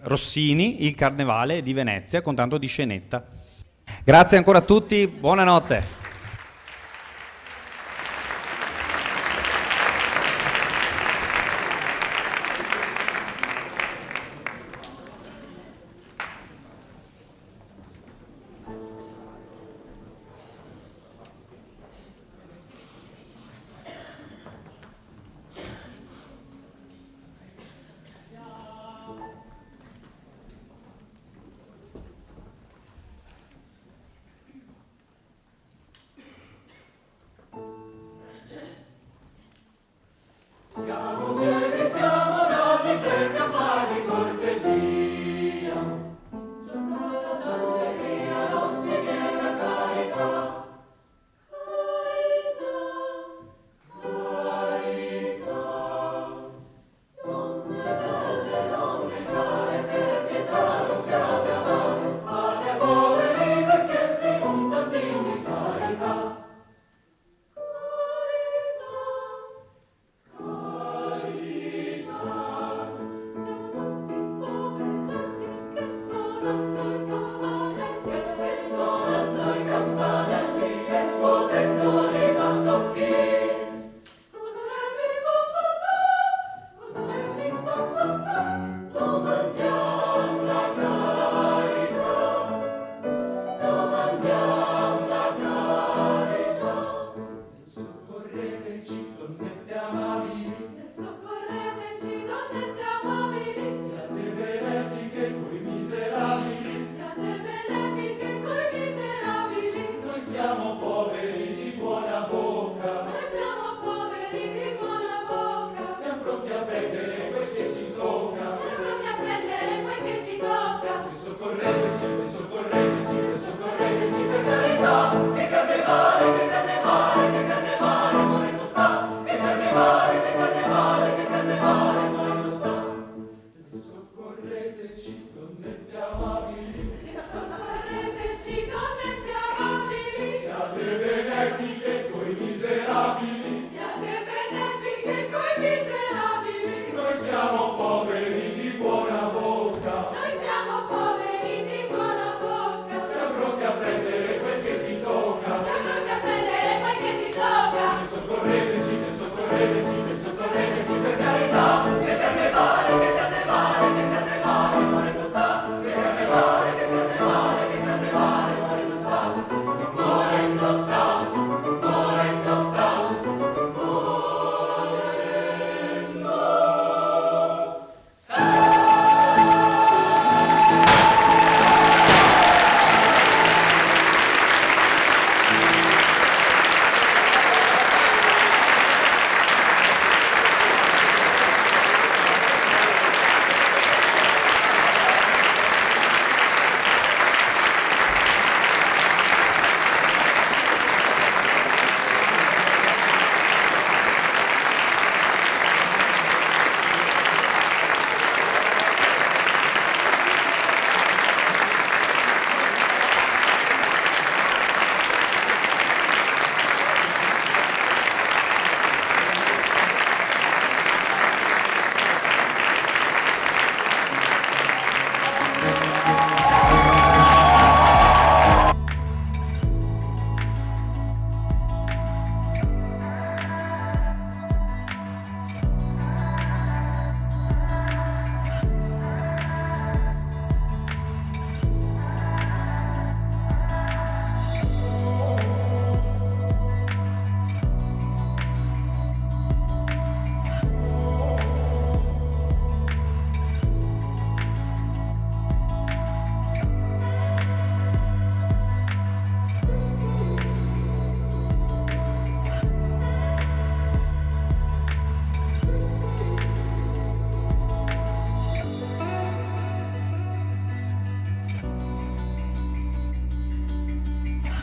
Rossini, Il Carnevale di Venezia, con tanto di scenetta. Grazie ancora a tutti, buonanotte. Carità,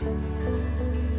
Thank